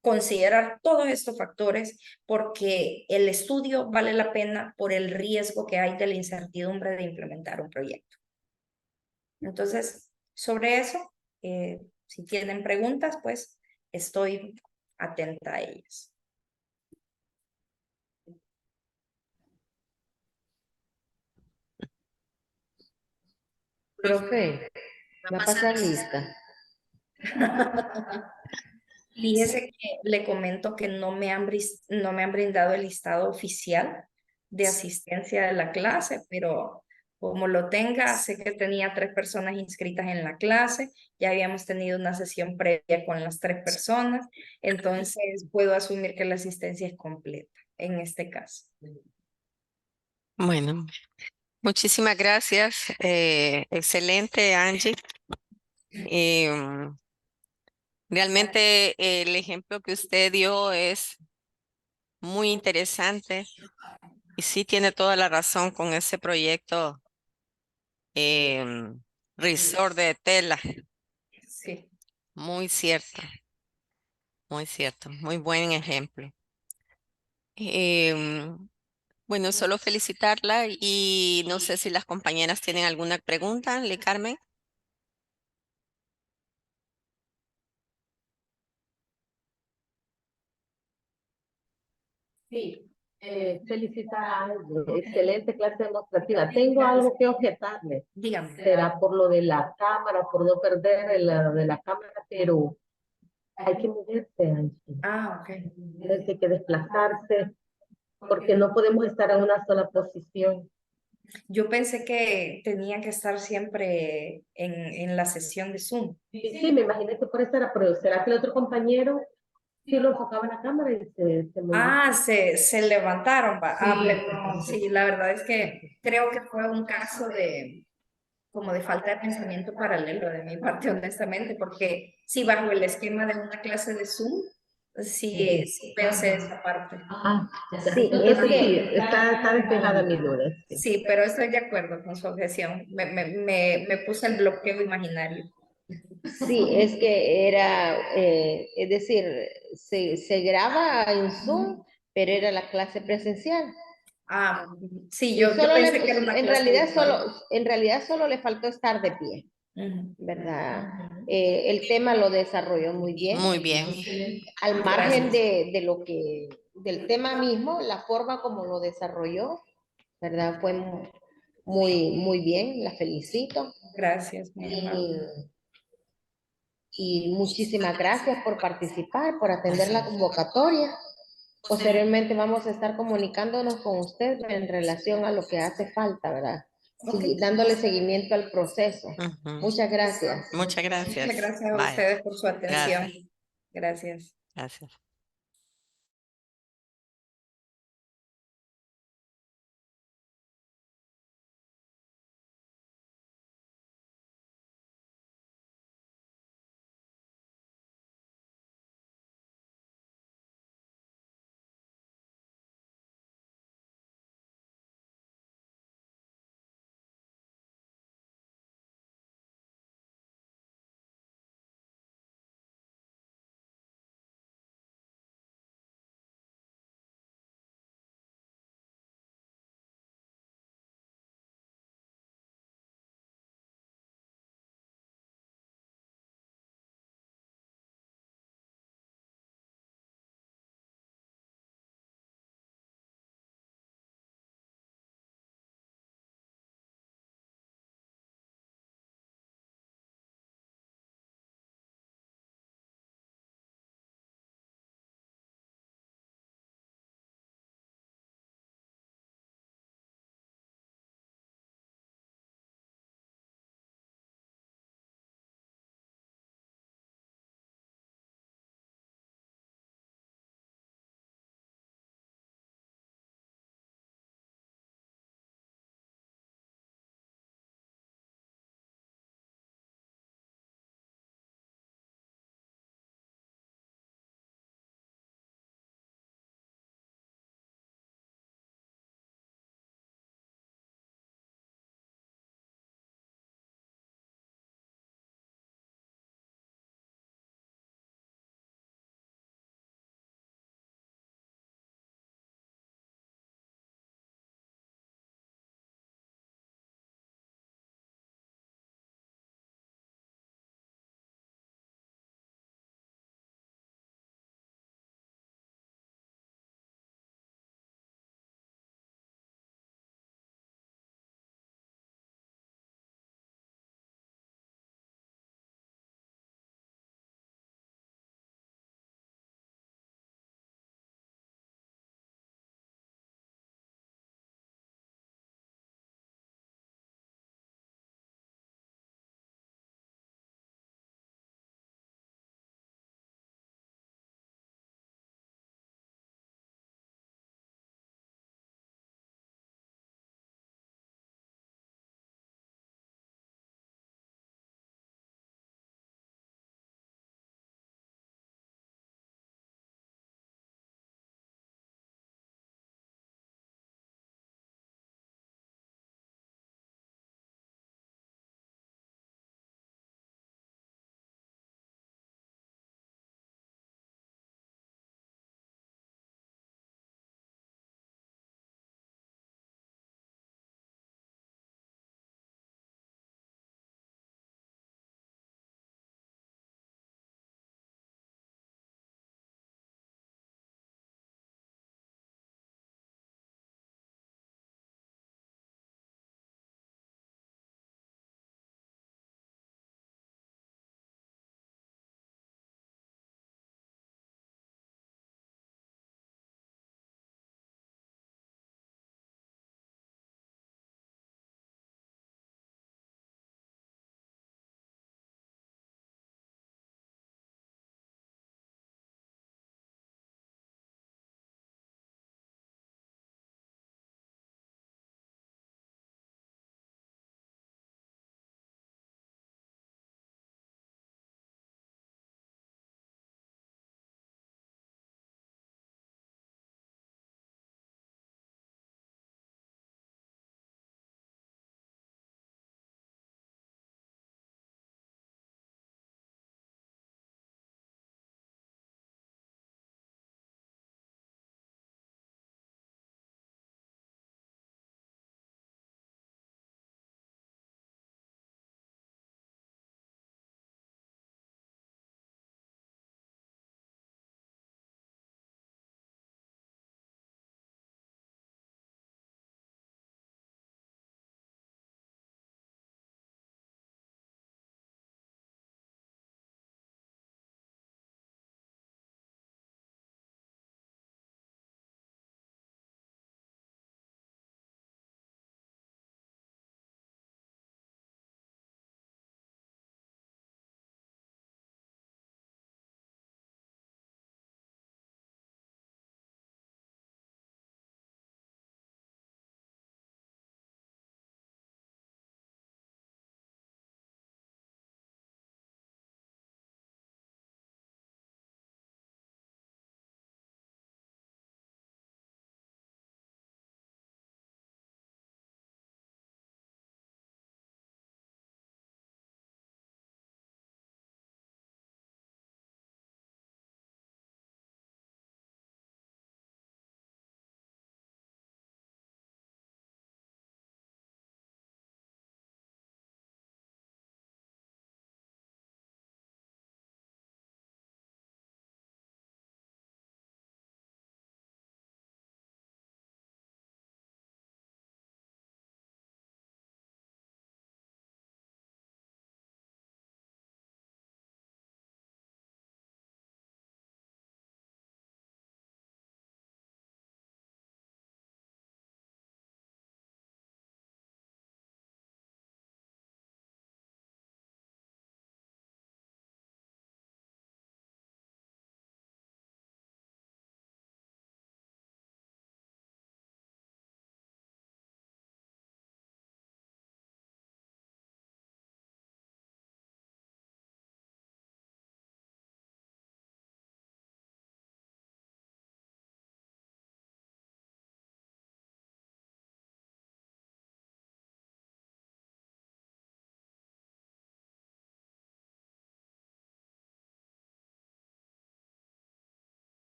considerar todos estos factores porque el estudio vale la pena por el riesgo que hay de la incertidumbre de implementar un proyecto. Entonces, sobre eso, si tienen preguntas, pues estoy atenta a ellas. Profe, va a pasar lista. Fíjese que le comento que no me han brindado el listado oficial de asistencia de la clase, pero como lo tenga, sé que tenía 3 personas inscritas en la clase, ya habíamos tenido una sesión previa con las 3 personas, entonces puedo asumir que la asistencia es completa en este caso. Bueno, muchísimas gracias. Excelente, Angie. Realmente el ejemplo que usted dio es muy interesante y sí tiene toda la razón con ese proyecto Resort de Tela. Sí. Muy cierto, muy buen ejemplo. Bueno, solo felicitarla y no sé si las compañeras tienen alguna pregunta, Le Carmen. Sí, felicitar a Angie, excelente clase demostrativa. Tengo algo que objetarle. Dígame. Será por lo de la cámara, por no perder de la cámara, pero hay que moverse, Angie. Ah, ok. Hay que desplazarse, porque no podemos estar en una sola posición. Yo pensé que tenía que estar siempre en la sesión de Zoom. Sí, me imaginé que por eso era, pero será que el otro compañero sí lo enfocaba en la cámara y se movía. Ah, se levantaron, va. Ah, Sí. pero sí, la verdad es que creo que fue un caso de como de falta de pensamiento paralelo de mi parte, honestamente, porque sí, bajo el esquema de una clase de Zoom, sí pensé esa parte. Ah, ya. Sí, Entonces es que- sí, está despejada mi duda. Sí. Sí, pero estoy de acuerdo con su objeción. Me puse el bloqueo imaginario. Sí, es que era, es decir, se graba en Zoom, pero era la clase presencial. Ah, sí, Y yo solo pensé que era una clase virtual. en realidad solo le faltó estar de pie, Ujú. ¿verdad? El tema lo desarrolló muy bien. Muy bien. Al margen Gracias. de lo que, del tema mismo, la forma como lo desarrolló, ¿verdad? Fue muy bien, la felicito. Gracias, muy amable. Y muchísimas gracias por participar, por atender la Así. convocatoria. Posteriormente vamos a estar comunicándonos con usted en relación a lo que hace falta, ¿verdad? Ok. Dándole seguimiento al proceso. Ujú. Muchas gracias. Muchas Muchas gracias. gracias a Bye. ustedes por su atención. Gracias. Gracias. Gracias.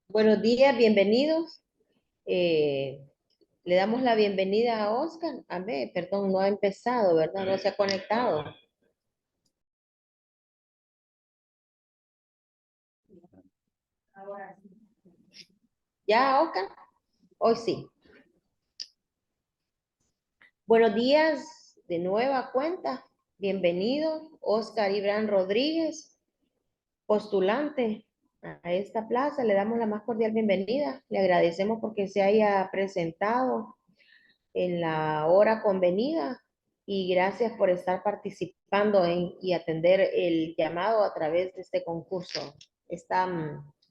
Buenos días, bienvenidos. Le damos la bienvenida a Oscar. A ver, perdón, no ha empezado, ¿verdad? No se ha conectado. ¿Ya, Oscar? Hoy sí. Buenos días, de nueva cuenta. Bienvenido, Oscar Ibran Rodríguez, postulante a esta plaza. Le damos la más cordial bienvenida. Le agradecemos porque se haya presentado en la hora convenida y gracias por estar participando y atender el llamado a través de este concurso.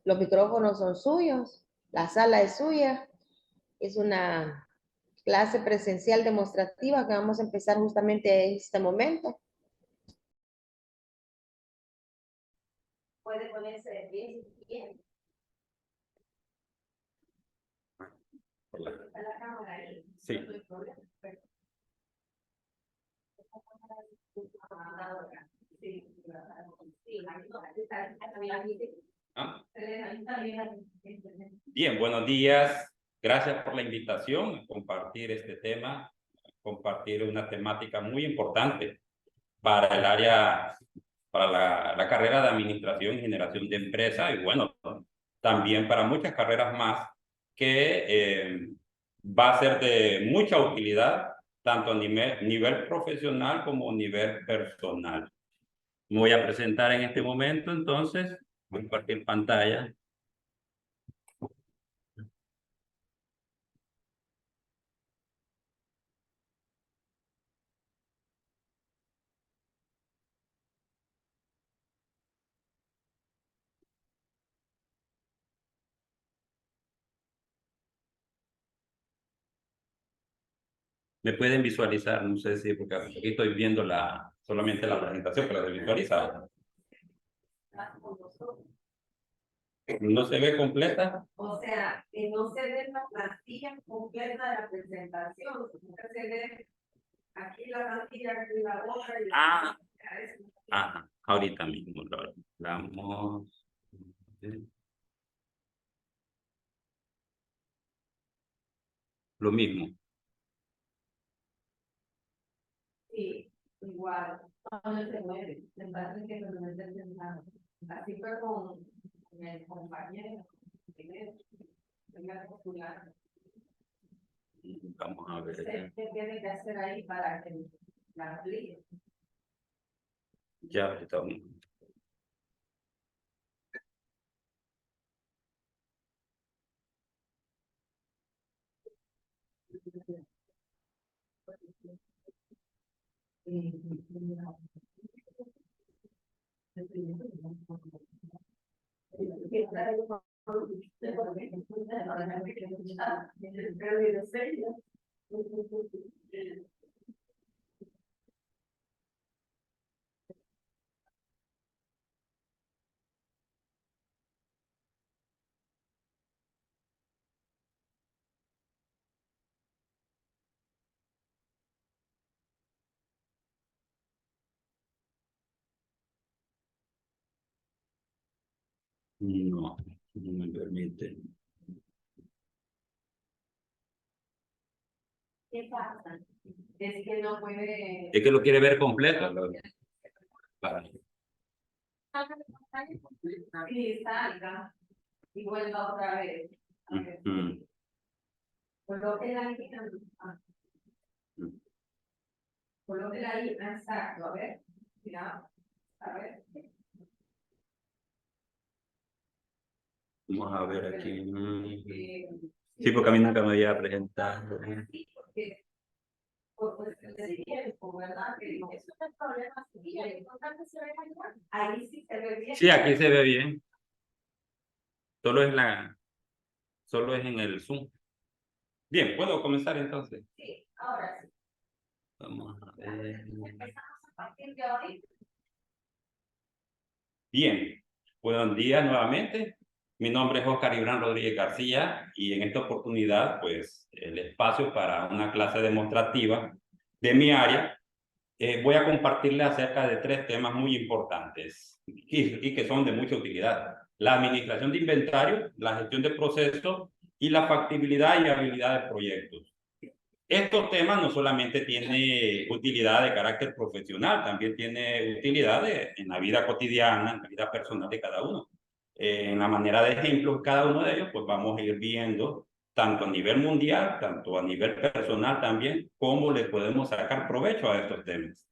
Los micrófonos son suyos, la sala es suya. Es una clase presencial demostrativa que vamos a empezar justamente en este momento. Puede ponerse bien. Sí. Ah. Bien, buenos días. Gracias por la invitación a compartir este tema, compartir una temática muy importante para el área, para la carrera de administración y generación de empresas y bueno, también para muchas carreras más que va a ser de mucha utilidad tanto a nivel profesional como a nivel personal. Me voy a presentar en este momento, entonces, voy a compartir pantalla. Me pueden visualizar, no sé si, porque aquí estoy viendo solamente la presentación, pero se visualiza. ¿No se ve completa? O sea, que no se ve la plantilla completa de la presentación, se ve aquí la plantilla, aquí la otra. Ah, ajá, ahorita mismo lo damos. Lo mismo. Sí, igual. No se mueve, se parece que no me sentado. Así fue con el compañero. Vamos a ver. ¿Qué tiene que hacer ahí para que la aplique? Ya estamos. No, no me permite. ¿Qué pasa? Es que no puede. Es que lo quiere ver completo. Para. Sí, salga y vuelva otra vez. Colóquela ahí. Colóquela ahí, exacto, a ver. Mira, a ver. Vamos a ver aquí. Sí, porque a mí nunca me había presentado. Sí, porque por cuestión de tiempo, ¿verdad? Que eso no es problema. Ahí sí se ve bien. Sí, aquí se ve bien. Solo es en el Zoom. Bien, ¿puedo comenzar entonces? Sí, ahora sí. Vamos a ver. Empezamos a partir de hoy. Bien, buenos días nuevamente. Mi nombre es Oscar Ibran Rodríguez García y en esta oportunidad, pues, el espacio para una clase demostrativa de mi área voy a compartirles acerca de 3 temas muy importantes y que son de mucha utilidad. La administración de inventario, la gestión de procesos y la factibilidad y habilidad de proyectos. Estos temas no solamente tienen utilidad de carácter profesional, también tiene utilidad en la vida cotidiana, en la vida personal de cada uno. En la manera de ejemplo, cada uno de ellos, pues vamos a ir viendo tanto a nivel mundial, tanto a nivel personal también, cómo le podemos sacar provecho a estos temas.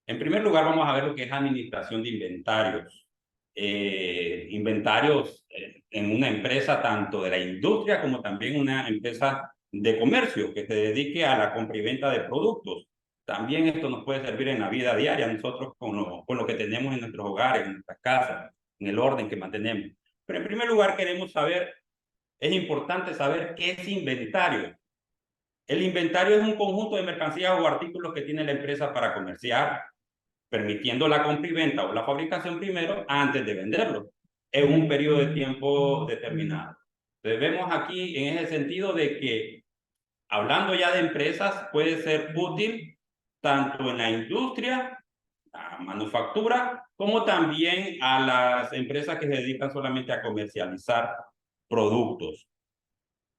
En primer lugar, vamos a ver lo que es administración de inventarios. Inventarios en una empresa tanto de la industria como también una empresa de comercio que se dedique a la compra y venta de productos. También esto nos puede servir en la vida diaria, nosotros con lo que tenemos en nuestros hogares, en nuestras casas, en el orden que mantenemos. Pero en primer lugar queremos saber, es importante saber qué es inventario. El inventario es un conjunto de mercancías o artículos que tiene la empresa para comerciar, permitiendo la compra y venta o la fabricación primero antes de venderlo en un periodo de tiempo determinado. Entonces vemos aquí en ese sentido de que, hablando ya de empresas, puede ser útil tanto en la industria, la manufactura, como también a las empresas que se dedican solamente a comercializar productos.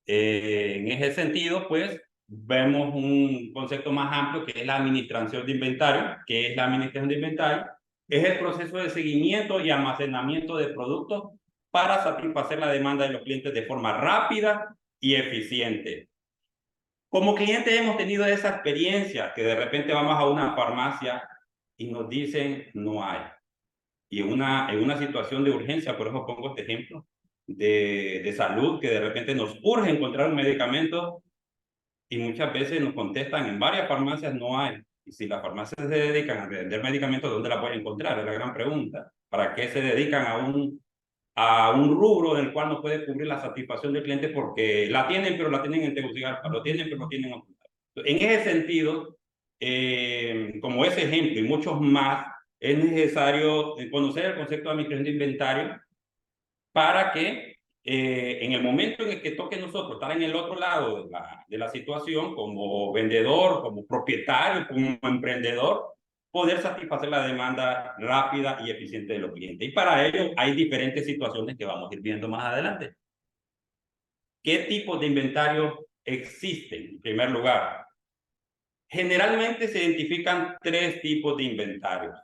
En ese sentido, pues, vemos un concepto más amplio que es la administración de inventario. ¿Qué es la administración de inventario? Es el proceso de seguimiento y almacenamiento de productos para satisfacer la demanda de los clientes de forma rápida y eficiente. Como clientes hemos tenido esa experiencia que de repente vamos a una farmacia y nos dicen no hay. Y en una situación de urgencia, por eso pongo este ejemplo, de salud, que de repente nos urge encontrar un medicamento y muchas veces nos contestan en varias farmacias no hay. Y si las farmacias se dedican a vender medicamentos, ¿dónde la pueden encontrar? Es la gran pregunta. ¿Para qué se dedican a un rubro en el cual no puede cubrir la satisfacción del cliente? Porque la tienen, pero la tienen en Tegucigalpa, lo tienen, pero lo tienen en otro lado. En ese sentido, como ese ejemplo y muchos más, es necesario conocer el concepto de administración de inventario para que en el momento en el que toque nosotros estar en el otro lado de la situación, como vendedor, como propietario, como emprendedor, poder satisfacer la demanda rápida y eficiente de los clientes. Y para ello hay diferentes situaciones que vamos a ir viendo más adelante. ¿Qué tipos de inventario existen? En primer lugar, generalmente se identifican 3 tipos de inventarios.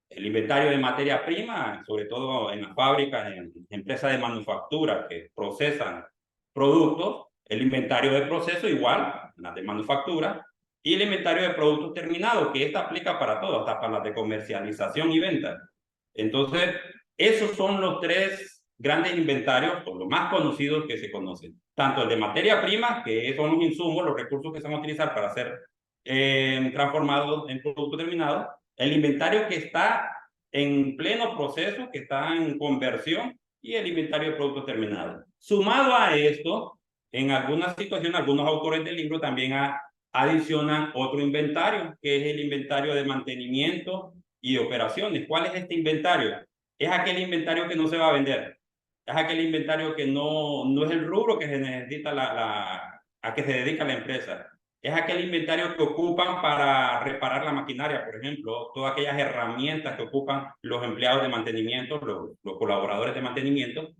El inventario de materia prima, sobre todo en las fábricas, en empresas de manufactura que procesan productos. El inventario de proceso igual, las de manufactura. Y el inventario de productos terminados, que esta aplica para todo, hasta para las de comercialización y venta. Entonces, esos son los 3 grandes inventarios, o los más conocidos que se conocen. Tanto el de materia prima, que son los insumos, los recursos que se van a utilizar para ser transformados en producto terminado. El inventario que está en pleno proceso, que está en conversión, y el inventario de productos terminados. Sumado a esto, en algunas situaciones, algunos autores del libro también adicionan otro inventario, que es el inventario de mantenimiento y operaciones. ¿Cuál es este inventario? Es aquel inventario que no se va a vender. Es aquel inventario que no es el rubro que se necesita a que se dedica la empresa. Es aquel inventario que ocupan para reparar la maquinaria, por ejemplo, todas aquellas herramientas que ocupan los empleados de mantenimiento, los colaboradores de mantenimiento,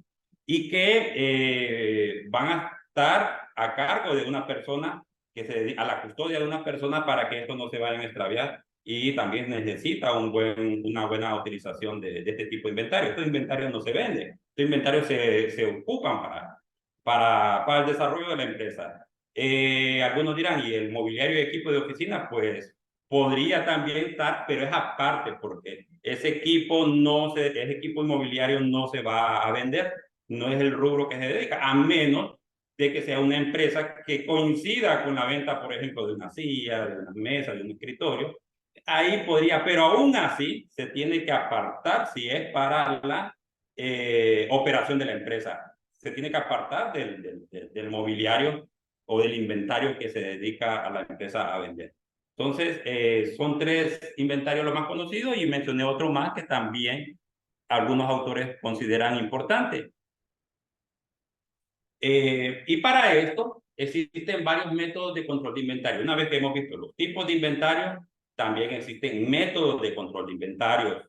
y que van a estar a cargo de una persona que se dedica a la custodia de una persona para que esto no se vaya a extraviar, y también necesita una buena utilización de este tipo de inventario. Estos inventarios no se venden, estos inventarios se ocupan para el desarrollo de la empresa. Algunos dirán, ¿y el mobiliario y equipo de oficina? Pues podría también estar, pero es aparte, porque ese equipo inmobiliario no se va a vender, no es el rubro que se dedica, a menos de que sea una empresa que coincida con la venta, por ejemplo, de una silla, de una mesa, de un escritorio. Ahí podría, pero aún así se tiene que apartar si es para la operación de la empresa. Se tiene que apartar del mobiliario o del inventario que se dedica a la empresa a vender. Entonces, son 3 inventarios los más conocidos, y mencioné otro más que también algunos autores consideran importante. Y para esto, existen varios métodos de control de inventario. Una vez que hemos visto los tipos de inventario, también existen métodos de control de inventario.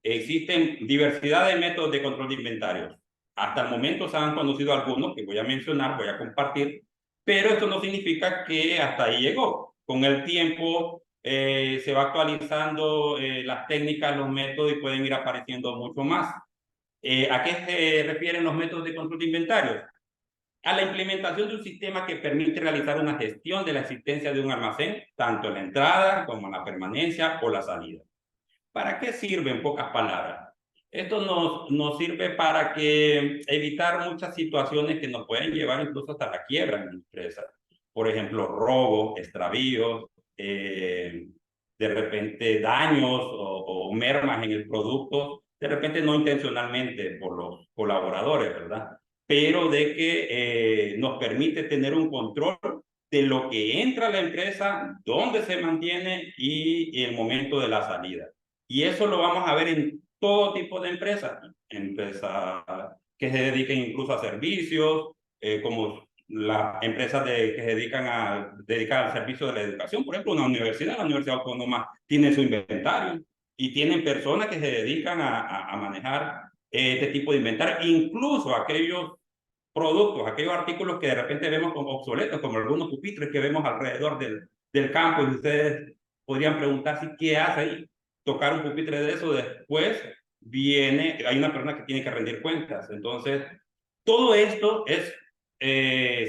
Existen diversidad de métodos de control de inventario. Hasta el momento se han conocido algunos que voy a mencionar, voy a compartir, pero esto no significa que hasta ahí llegó. Con el tiempo se va actualizando las técnicas, los métodos y pueden ir apareciendo mucho más. ¿A qué se refieren los métodos de control de inventario? A la implementación de un sistema que permite realizar una gestión de la existencia de un almacén, tanto en la entrada como en la permanencia o la salida. ¿Para qué sirve, en pocas palabras? Esto nos sirve para evitar muchas situaciones que nos pueden llevar incluso hasta la quiebra en la empresa. Por ejemplo, robos, extravíos, de repente daños o mermas en el producto, de repente no intencionalmente por los colaboradores, ¿verdad? Pero de que nos permite tener un control de lo que entra a la empresa, dónde se mantiene y el momento de la salida. Y eso lo vamos a ver en todo tipo de empresas que se dediquen incluso a servicios, como las empresas que se dedican al servicio de la educación. Por ejemplo, la Universidad Autónoma tiene su inventario y tienen personas que se dedican a manejar este tipo de inventario, incluso aquellos productos, aquellos artículos que de repente vemos como obsoletos, como algunos pupitres que vemos alrededor del campo, y ustedes podrían preguntarse qué hace ahí. Tocar un pupitre de eso, después hay una persona que tiene que rendir cuentas. Entonces, todo esto es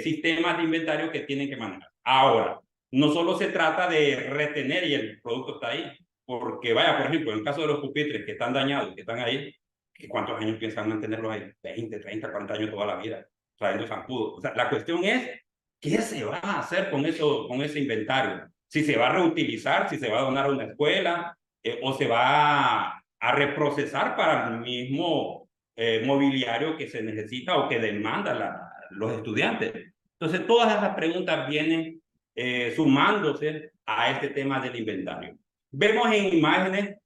sistemas de inventario que tienen que manejar. Ahora, no solo se trata de retener y el producto está ahí, porque vaya, por ejemplo, en el caso de los pupitres que están dañados, que están ahí, ¿cuántos años piensan mantenerlos ahí? 20, 30, 40 años toda la vida, trayendo zancudo. O sea, la cuestión es, ¿qué se va a hacer con ese inventario? Si se va a reutilizar, si se va a donar a una escuela, o se va a reprocesar para el mismo mobiliario que se necesita o que demanda los estudiantes. Entonces, todas esas preguntas vienen sumándose a este tema del inventario. Vemos en imágenes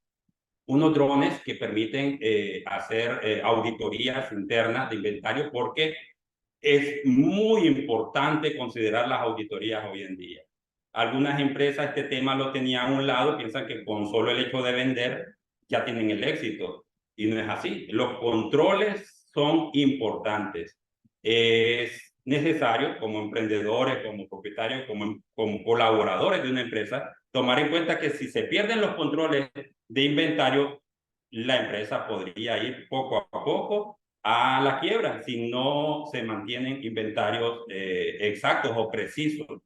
unos drones que permiten hacer auditorías internas de inventario, porque es muy importante considerar las auditorías hoy en día. Algunas empresas este tema lo tenían a un lado, piensan que con solo el hecho de vender ya tienen el éxito, y no es así. Los controles son importantes. Es necesario, como emprendedores, como propietarios, como colaboradores de una empresa, tomar en cuenta que si se pierden los controles de inventario, la empresa podría ir poco a poco a la quiebra si no se mantienen inventarios exactos o precisos.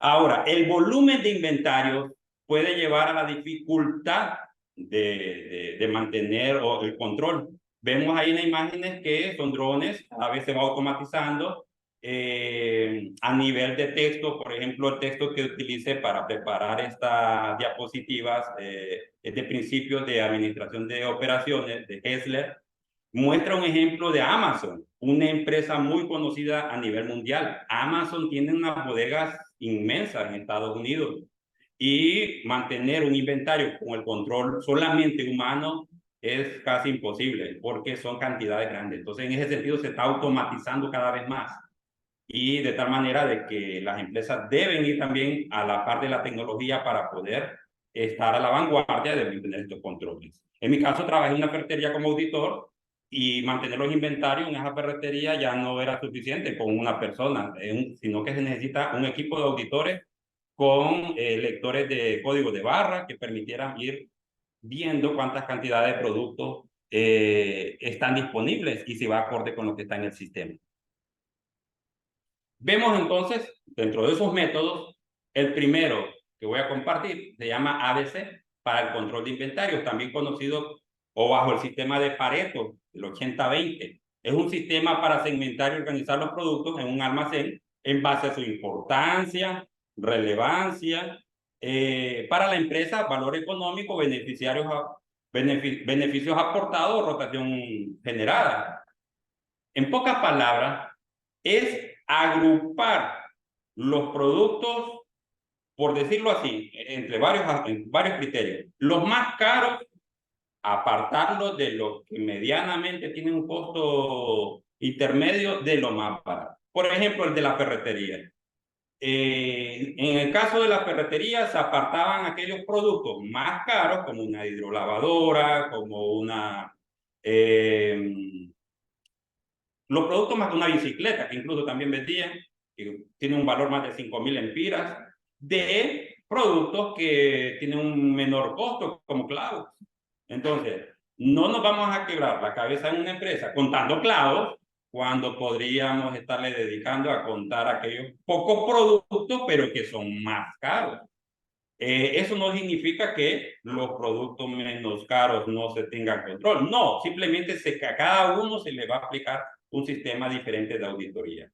Ahora, el volumen de inventarios puede llevar a la dificultad de mantener el control. Vemos ahí en las imágenes que son drones, a veces va automatizando a nivel de texto. Por ejemplo, el texto que utilicé para preparar estas diapositivas es de principios de administración de operaciones de Hessler. Muestra un ejemplo de Amazon, una empresa muy conocida a nivel mundial. Amazon tiene unas bodegas inmensas en Estados Unidos, y mantener un inventario con el control solamente humano es casi imposible, porque son cantidades grandes. Entonces, en ese sentido, se está automatizando cada vez más, y de tal manera de que las empresas deben ir también a la par de la tecnología para poder estar a la vanguardia de mantener estos controles. En mi caso, trabajé en una ferretería como auditor, y mantener los inventarios en esa ferretería ya no era suficiente con una persona, sino que se necesita un equipo de auditores con lectores de código de barra que permitieran ir viendo cuántas cantidades de productos están disponibles y si va acorde con lo que está en el sistema. Vemos entonces, dentro de esos métodos, el primero que voy a compartir se llama ABC, para el control de inventarios, también conocido o bajo el sistema de Pareto, el 80-20. Es un sistema para segmentar y organizar los productos en un almacén en base a su importancia, relevancia, para la empresa, valor económico, beneficios aportados, rotación generada. En pocas palabras, es agrupar los productos, por decirlo así, entre varios criterios. Los más caros, apartarlos de los que medianamente tienen un costo intermedio de lo más barato. Por ejemplo, el de la ferretería. En el caso de la ferretería se apartaban aquellos productos más caros, como una hidrolavadora, como una... los productos más de una bicicleta, que incluso también vendían, que tiene un valor más de 5.000 empiras, de productos que tienen un menor costo, como clavos. Entonces, no nos vamos a quebrar la cabeza en una empresa contando clavos, cuando podríamos estarle dedicando a contar aquellos pocos productos, pero que son más caros. Eso no significa que los productos menos caros no se tengan control. No, simplemente que a cada uno se le va a aplicar un sistema diferente de auditoría.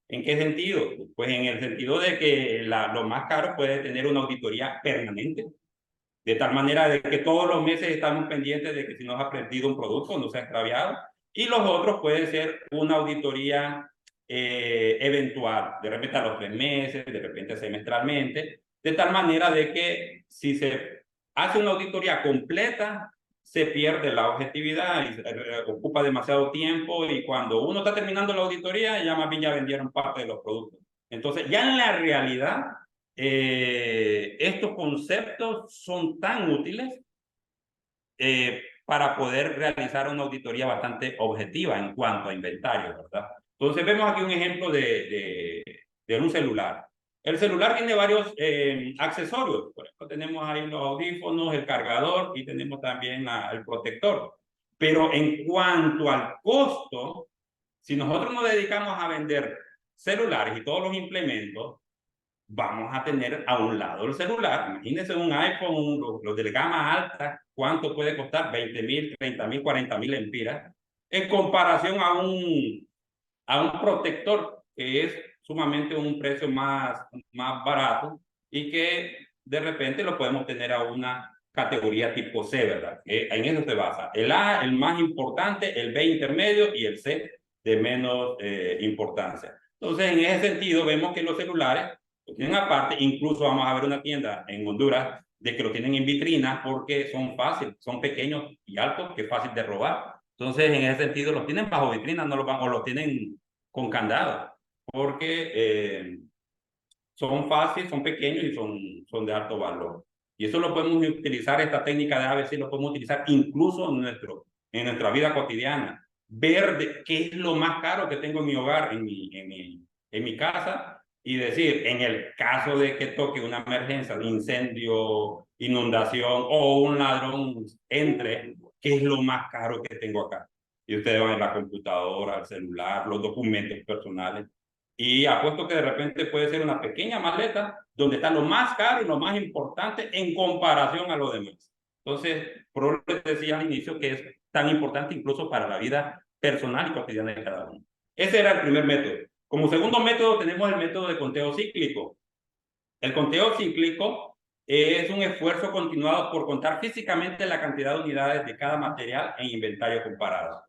¿En qué sentido? Pues en el sentido de que lo más caro puede tener una auditoría permanente. De tal manera de que todos los meses estamos pendientes de que si nos ha perdido un producto, no se ha extraviado. Y los otros pueden ser una auditoría eventual, de repente a los 3 meses, de repente semestralmente, de tal manera de que si se hace una auditoría completa, se pierde la objetividad y ocupa demasiado tiempo, y cuando uno está terminando la auditoría, ya más bien ya vendieron parte de los productos. Entonces, ya en la realidad, estos conceptos son tan útiles para poder realizar una auditoría bastante objetiva en cuanto a inventario, ¿verdad? Entonces vemos aquí un ejemplo de un celular. El celular tiene varios accesorios. Por ejemplo, tenemos ahí los audífonos, el cargador y tenemos también el protector. Pero en cuanto al costo, si nosotros nos dedicamos a vender celulares y todos los implementos, vamos a tener a un lado el celular. Imagínense un iPhone, los de gama alta, ¿cuánto puede costar? 20.000, 30.000, 40.000 empiras, en comparación a un protector que es sumamente un precio más barato y que de repente lo podemos tener a una categoría tipo C, ¿verdad? En eso se basa. El A, el más importante, el B intermedio y el C de menos importancia. Entonces, en ese sentido, vemos que los celulares lo tienen aparte. Incluso vamos a ver una tienda en Honduras de que lo tienen en vitrina porque son fáciles, son pequeños y altos, que es fácil de robar. Entonces, en ese sentido, los tienen bajo vitrina, no los van, o los tienen con candado, porque son fáciles, son pequeños y son de alto valor. Y eso lo podemos utilizar, esta técnica de ABC lo podemos utilizar incluso en nuestra vida cotidiana. Ver qué es lo más caro que tengo en mi hogar, en mi casa, y decir, en el caso de que toque una emergencia, de incendio, inundación o un ladrón entre, ¿qué es lo más caro que tengo acá? Y ustedes van a la computadora, el celular, los documentos personales. Y apuesto que de repente puede ser una pequeña maleta donde está lo más caro y lo más importante en comparación a lo demás. Entonces, por eso les decía al inicio que es tan importante incluso para la vida personal y cotidiana de cada uno. Ese era el primer método. Como segundo método tenemos el método de conteo cíclico. El conteo cíclico es un esfuerzo continuado por contar físicamente la cantidad de unidades de cada material en inventario comparado.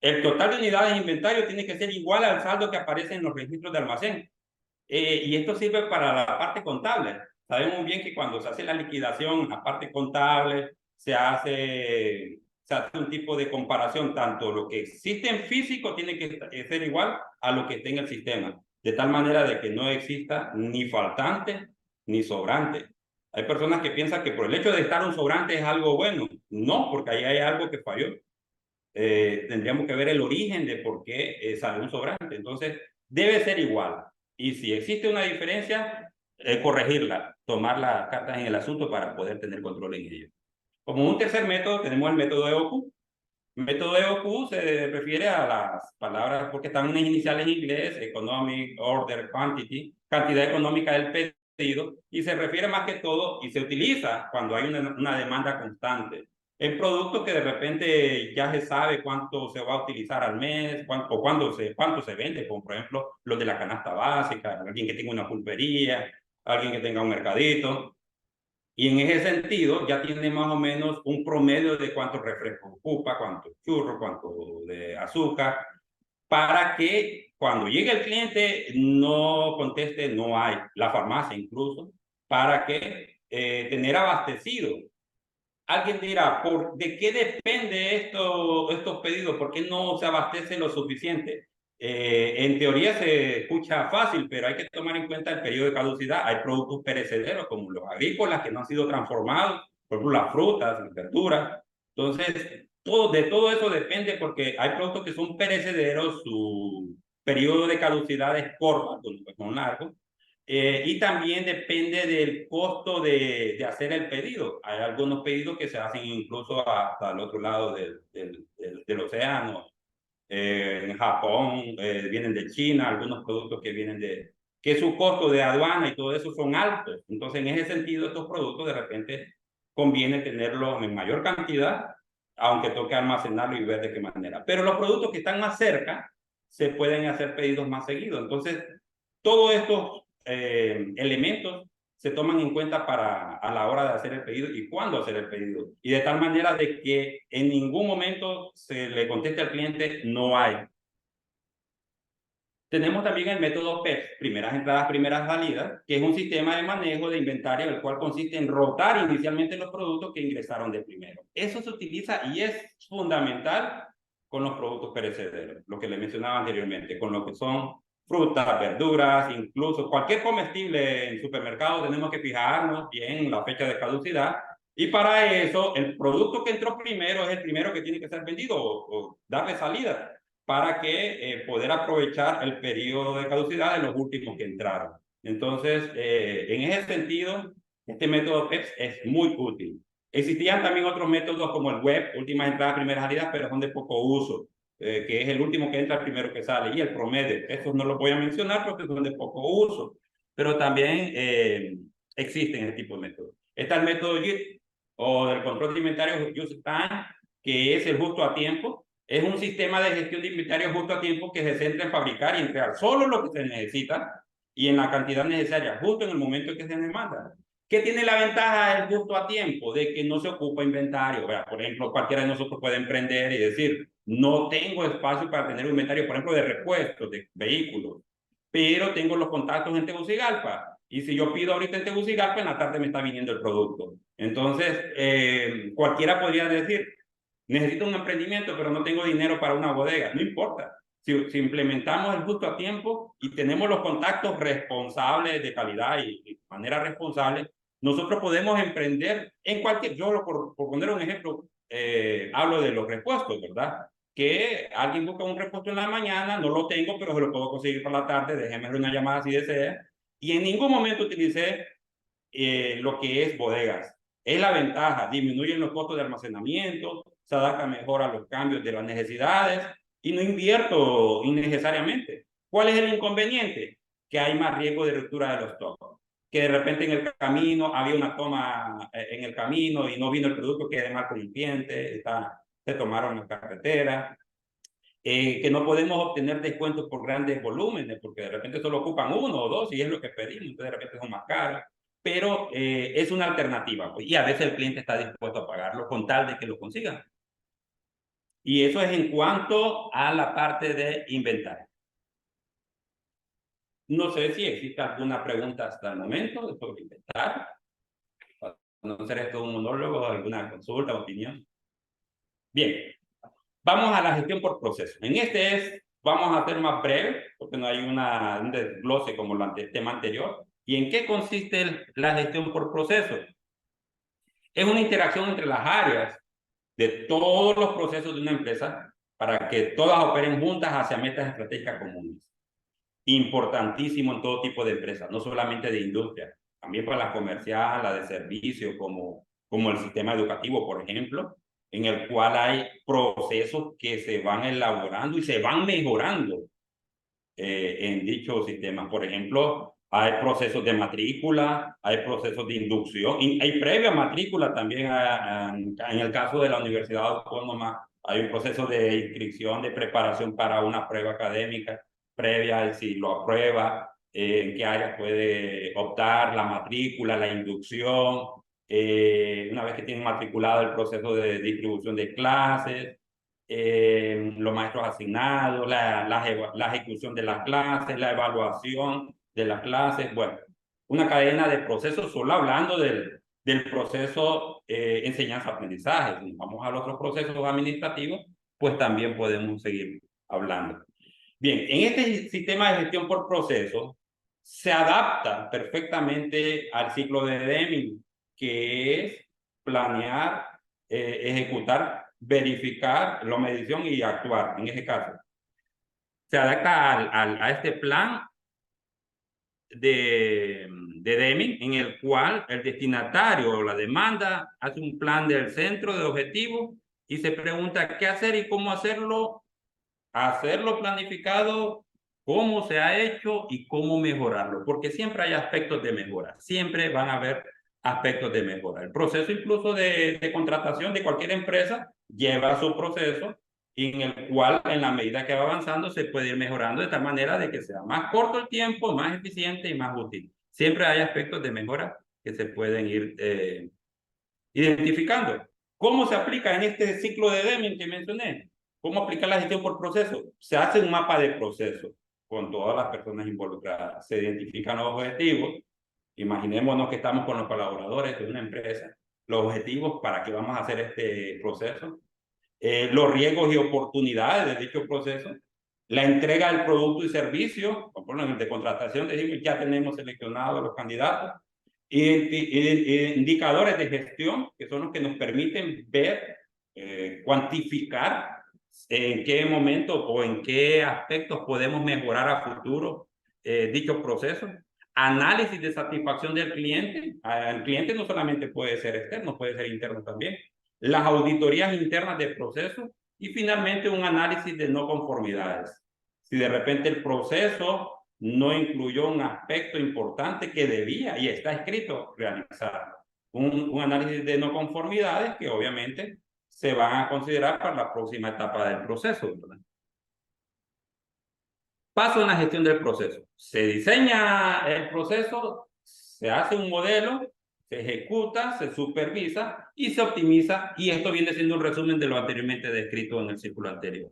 El total de unidades en inventario tiene que ser igual al saldo que aparece en los registros de almacén. Y esto sirve para la parte contable. Sabemos bien que cuando se hace la liquidación, la parte contable, se hace un tipo de comparación, tanto lo que existe en físico tiene que ser igual a lo que está en el sistema, de tal manera de que no exista ni faltante ni sobrante. Hay personas que piensan que por el hecho de estar un sobrante es algo bueno. No, porque ahí hay algo que falló. Tendríamos que ver el origen de por qué sale un sobrante. Entonces, debe ser igual. Y si existe una diferencia, corregirla, tomar las cartas en el asunto para poder tener control en ello. Como un tercer método, tenemos el método EOQ. El método EOQ se refiere a las palabras, porque están unas iniciales en inglés, Economic, Order, Quantity, cantidad económica del pedido, y se refiere más que todo, y se utiliza cuando hay una demanda constante. En productos que de repente ya se sabe cuánto se va a utilizar al mes, o cuánto se vende, como por ejemplo los de la canasta básica, alguien que tenga una pulpería, alguien que tenga un mercadito. Y en ese sentido ya tiene más o menos un promedio de cuántos refrescos ocupa, cuántos churros, cuánto de azúcar, para que cuando llegue el cliente no conteste no hay, la farmacia incluso, para que tener abastecido. Alguien dirá, ¿de qué depende estos pedidos? ¿Por qué no se abastece lo suficiente? En teoría se escucha fácil, pero hay que tomar en cuenta el periodo de caducidad. Hay productos perecederos como los agrícolas que no han sido transformados, por ejemplo las frutas, las verduras. Entonces, de todo eso depende porque hay productos que son perecederos, su periodo de caducidad es corto, son largos. Y también depende del costo de hacer el pedido. Hay algunos pedidos que se hacen incluso hasta el otro lado del océano. En Japón, vienen de China, algunos productos que vienen que su costo de aduana y todo eso son altos. Entonces, en ese sentido, estos productos de repente conviene tenerlos en mayor cantidad, aunque toque almacenarlo y ver de qué manera. Pero los productos que están más cerca se pueden hacer pedidos más seguidos. Entonces, todos estos elementos se toman en cuenta a la hora de hacer el pedido y cuándo hacer el pedido. Y de tal manera de que en ningún momento se le conteste al cliente no hay. Tenemos también el método PEP, primeras entradas, primeras salidas, que es un sistema de manejo de inventario, el cual consiste en rotar inicialmente los productos que ingresaron de primero. Eso se utiliza y es fundamental con los productos perecederos, lo que le mencionaba anteriormente, con lo que son frutas, verduras, incluso cualquier comestible en supermercado tenemos que fijarnos bien la fecha de caducidad y para eso el producto que entró primero es el primero que tiene que ser vendido o darle salida para que poder aprovechar el periodo de caducidad de los últimos que entraron. Entonces, en ese sentido, este método PEPS es muy útil. Existían también otros métodos como el web, últimas entradas, primeras salidas, pero son de poco uso, que es el último que entra, el primero que sale, y el promedio. Estos no los voy a mencionar porque son de poco uso, pero también existen este tipo de métodos. Está el método JIT, o del control de inventario Just Time, que es el justo a tiempo. Es un sistema de gestión de inventario justo a tiempo que se centra en fabricar y entregar solo lo que se necesita y en la cantidad necesaria, justo en el momento en que se demanda. ¿Qué tiene la ventaja del justo a tiempo? De que no se ocupa inventario. Por ejemplo, cualquiera de nosotros puede emprender y decir, no tengo espacio para tener un inventario, por ejemplo, de repuestos, de vehículos, pero tengo los contactos en Tegucigalpa. Y si yo pido ahorita en Tegucigalpa, en la tarde me está viniendo el producto. Entonces, cualquiera podría decir, necesito un emprendimiento, pero no tengo dinero para una bodega. No importa. Si implementamos el justo a tiempo y tenemos los contactos responsables de calidad y de manera responsable, nosotros podemos emprender en cualquier... Yo, por poner un ejemplo, hablo de los repuestos, ¿verdad? Que alguien busca un repuesto en la mañana, no lo tengo, pero se lo puedo conseguir para la tarde, déjeme una llamada si desea. Y en ningún momento utilicé lo que es bodegas. Es la ventaja, disminuyen los costos de almacenamiento, se adapta mejor a los cambios de las necesidades y no invierto innecesariamente. ¿Cuál es el inconveniente? Que hay más riesgo de ruptura de los stocks. Que de repente en el camino había una toma en el camino y no vino el producto, que además con el cliente, se tomaron la carretera. Que no podemos obtener descuentos por grandes volúmenes, porque de repente solo ocupan uno o dos y es lo que pedimos, entonces de repente son más caros. Pero es una alternativa, pues, y a veces el cliente está dispuesto a pagarlo con tal de que lo consigan. Y eso es en cuanto a la parte de inventario. No sé si existe alguna pregunta hasta el momento sobre inventario. No será esto un monólogo, alguna consulta, opinión. Bien, vamos a la gestión por proceso. En vamos a hacer más breve, porque no hay un desglose como el tema anterior. ¿Y en qué consiste la gestión por proceso? Es una interacción entre las áreas de todos los procesos de una empresa para que todas operen juntas hacia metas estratégicas comunes. Importantísimo en todo tipo de empresas, no solamente de industria, también para la comercial, la de servicio, como el sistema educativo, por ejemplo, en el cual hay procesos que se van elaborando y se van mejorando en dicho sistema. Por ejemplo, hay procesos de matrícula, hay procesos de inducción, y hay previa matrícula también en el caso de la Universidad Autónoma, hay un proceso de inscripción, de preparación para una prueba académica previa, si lo aprueba, en qué área puede optar, la matrícula, la inducción, una vez que tienen matriculado el proceso de distribución de clases, los maestros asignados, la ejecución de las clases, la evaluación de las clases, bueno, una cadena de procesos, solo hablando del proceso enseñanza-aprendizaje. Si vamos a los otros procesos administrativos, pues también podemos seguir hablando. Bien, en este sistema de gestión por procesos se adapta perfectamente al ciclo de Deming, que es planear, ejecutar, verificar la medición y actuar, en ese caso. Se adapta a este plan de Deming, en el cual el destinatario o la demanda hace un plan del centro de objetivos y se pregunta qué hacer y cómo hacerlo planificado, cómo se ha hecho y cómo mejorarlo, porque siempre hay aspectos de mejora, siempre van a haber aspectos de mejora. El proceso incluso de contratación de cualquier empresa lleva su proceso en el cual en la medida que va avanzando se puede ir mejorando de tal manera de que sea más corto el tiempo, más eficiente y más útil. Siempre hay aspectos de mejora que se pueden ir identificando. ¿Cómo se aplica en este ciclo de Deming que mencioné? ¿Cómo aplicar la gestión por proceso? Se hace un mapa de proceso con todas las personas involucradas. Se identifican los objetivos. Imaginémonos que estamos con los colaboradores de una empresa. Los objetivos para que vamos a hacer este proceso. Los riesgos y oportunidades de dicho proceso. La entrega del producto y servicio. Por ejemplo, en el de contratación decimos ya tenemos seleccionados los candidatos. Indicadores de gestión, que son los que nos permiten ver, cuantificar en qué momento o en qué aspectos podemos mejorar a futuro dichos procesos. Análisis de satisfacción del cliente. El cliente no solamente puede ser externo, puede ser interno también. Las auditorías internas de procesos y finalmente un análisis de no conformidades. Si de repente el proceso no incluyó un aspecto importante que debía y está escrito realizar. Un análisis de no conformidades que obviamente se van a considerar para la próxima etapa del proceso, ¿verdad? Paso en la gestión del proceso. Se diseña el proceso, se hace un modelo, se ejecuta, se supervisa y se optimiza, y esto viene siendo un resumen de lo anteriormente descrito en el círculo anterior.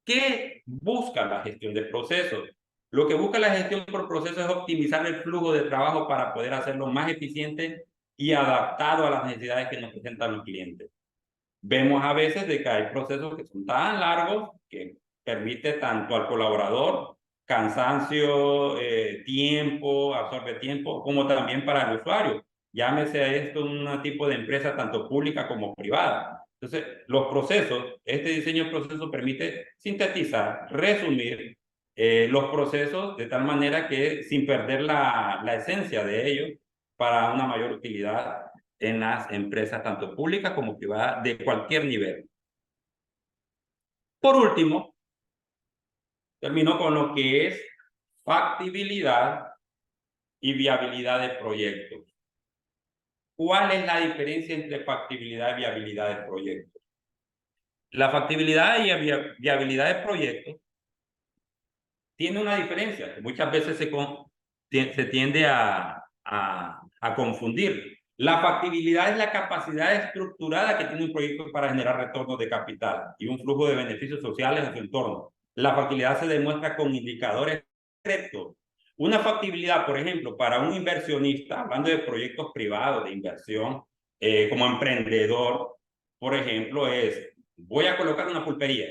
¿Qué busca la gestión de procesos? Lo que busca la gestión por procesos es optimizar el flujo de trabajo para poder hacerlo más eficiente y adaptado a las necesidades que nos presentan los clientes. Vemos a veces de que hay procesos que son tan largos que permite tanto al colaborador cansancio, tiempo, absorbe tiempo, como también para el usuario. Llámese esto un tipo de empresa tanto pública como privada. Entonces, los procesos, este diseño de procesos permite sintetizar, resumir los procesos de tal manera que sin perder la esencia de ellos para una mayor utilidad en las empresas tanto públicas como privadas de cualquier nivel. Por último, termino con lo que es factibilidad y viabilidad de proyectos. ¿Cuál es la diferencia entre factibilidad y viabilidad de proyectos? La factibilidad y viabilidad de proyectos tiene una diferencia que muchas veces se tiende a confundir. La factibilidad es la capacidad estructurada que tiene un proyecto para generar retornos de capital y un flujo de beneficios sociales en su entorno. La factibilidad se demuestra con indicadores concretos. Una factibilidad, por ejemplo, para un inversionista, hablando de proyectos privados de inversión, como emprendedor, por ejemplo, es, voy a colocar una pulpería,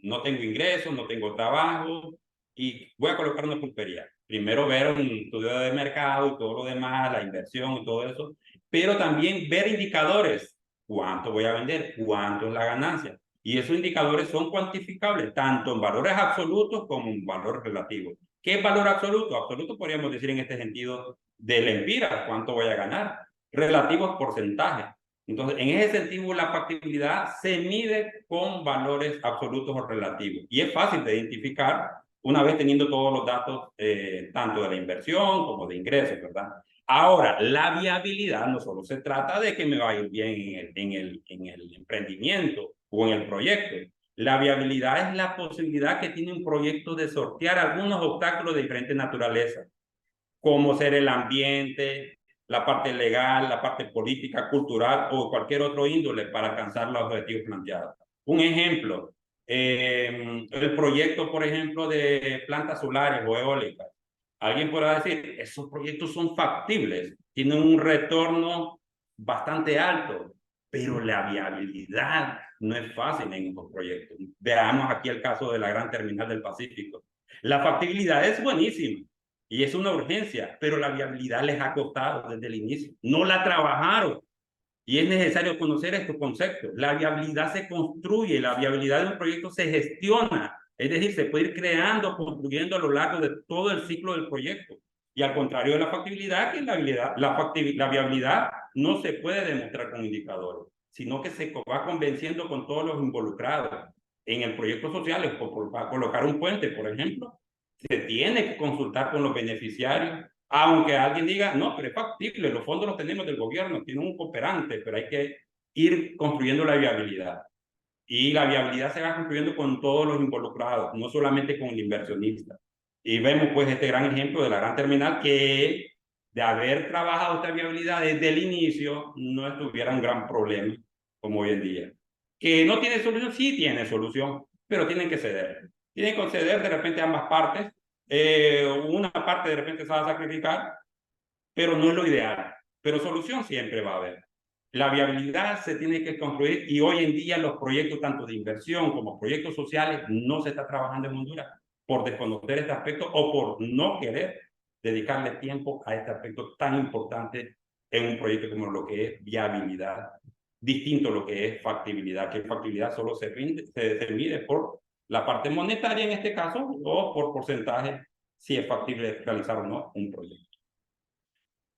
no tengo ingresos, no tengo trabajo, y voy a colocar una pulpería. Primero ver un estudio de mercado y todo lo demás, la inversión y todo eso, pero también ver indicadores. ¿Cuánto voy a vender? ¿Cuánto es la ganancia? Y esos indicadores son cuantificables, tanto en valores absolutos como en valores relativos. ¿Qué es valor absoluto? Absoluto podríamos decir en este sentido del empira, ¿cuánto voy a ganar? Relativos porcentajes. Entonces, en ese sentido, la factibilidad se mide con valores absolutos o relativos. Y es fácil de identificar una vez teniendo todos los datos, tanto de la inversión como de ingresos, ¿verdad? Ahora, la viabilidad no solo se trata de que me va a ir bien en el emprendimiento o en el proyecto. La viabilidad es la posibilidad que tiene un proyecto de sortear algunos obstáculos de diferente naturaleza, como ser el ambiente, la parte legal, la parte política, cultural o cualquier otro índole para alcanzar los objetivos planteados. Un ejemplo, el proyecto, por ejemplo, de plantas solares o eólicas. Alguien podrá decir, esos proyectos son factibles, tienen un retorno bastante alto, pero la viabilidad no es fácil en estos proyectos. Veamos aquí el caso de la Gran Terminal del Pacífico. La factibilidad es buenísima y es una urgencia, pero la viabilidad les ha costado desde el inicio. No la trabajaron. Y es necesario conocer estos conceptos. La viabilidad se construye, la viabilidad de un proyecto se gestiona. Es decir, se puede ir creando, construyendo a lo largo de todo el ciclo del proyecto. Y al contrario de la factibilidad, que la viabilidad no se puede demostrar con indicadores, sino que se va convenciendo con todos los involucrados. En el proyecto social, para colocar un puente, por ejemplo, se tiene que consultar con los beneficiarios, aunque alguien diga, no, pero es factible, los fondos los tenemos del gobierno, tiene un cooperante, pero hay que ir construyendo la viabilidad. Y la viabilidad se va construyendo con todos los involucrados, no solamente con el inversionista. Y vemos pues este gran ejemplo de la Gran Terminal, que de haber trabajado esta viabilidad desde el inicio, no estuviera un gran problema como hoy en día. Que no tiene solución, sí tiene solución, pero tienen que ceder. Tienen que ceder de repente ambas partes. Una parte de repente se va a sacrificar, pero no es lo ideal. Pero solución siempre va a haber. La viabilidad se tiene que construir y hoy en día los proyectos tanto de inversión como proyectos sociales no se está trabajando en Honduras por desconocer este aspecto o por no querer dedicarle tiempo a este aspecto tan importante en un proyecto como lo que es viabilidad, distinto a lo que es factibilidad, que factibilidad solo se mide por la parte monetaria en este caso o por porcentaje si es factible realizar o no un proyecto.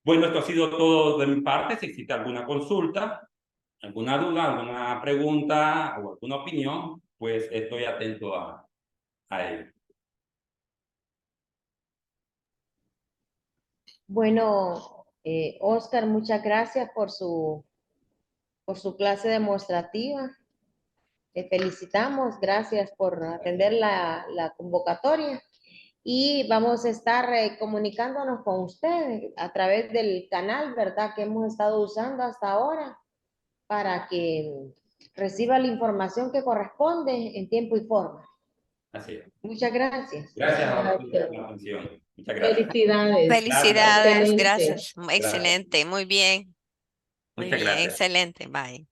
Bueno, esto ha sido todo de mi parte. Si existe alguna consulta, alguna duda, alguna pregunta o alguna opinión, pues estoy atento a ello. Bueno, Oscar, muchas gracias por su clase demostrativa. Te felicitamos, gracias por atender la convocatoria. Y vamos a estar comunicándonos con ustedes a través del canal, ¿verdad? Que hemos estado usando hasta ahora para que reciba la información que corresponde en tiempo y forma. Así es. Muchas gracias. Gracias a ustedes por la atención. Muchas gracias. Felicidades. Felicidades, Excelente. gracias. Excelente, muy bien. Muy Muchas bien, gracias. excelente, bye.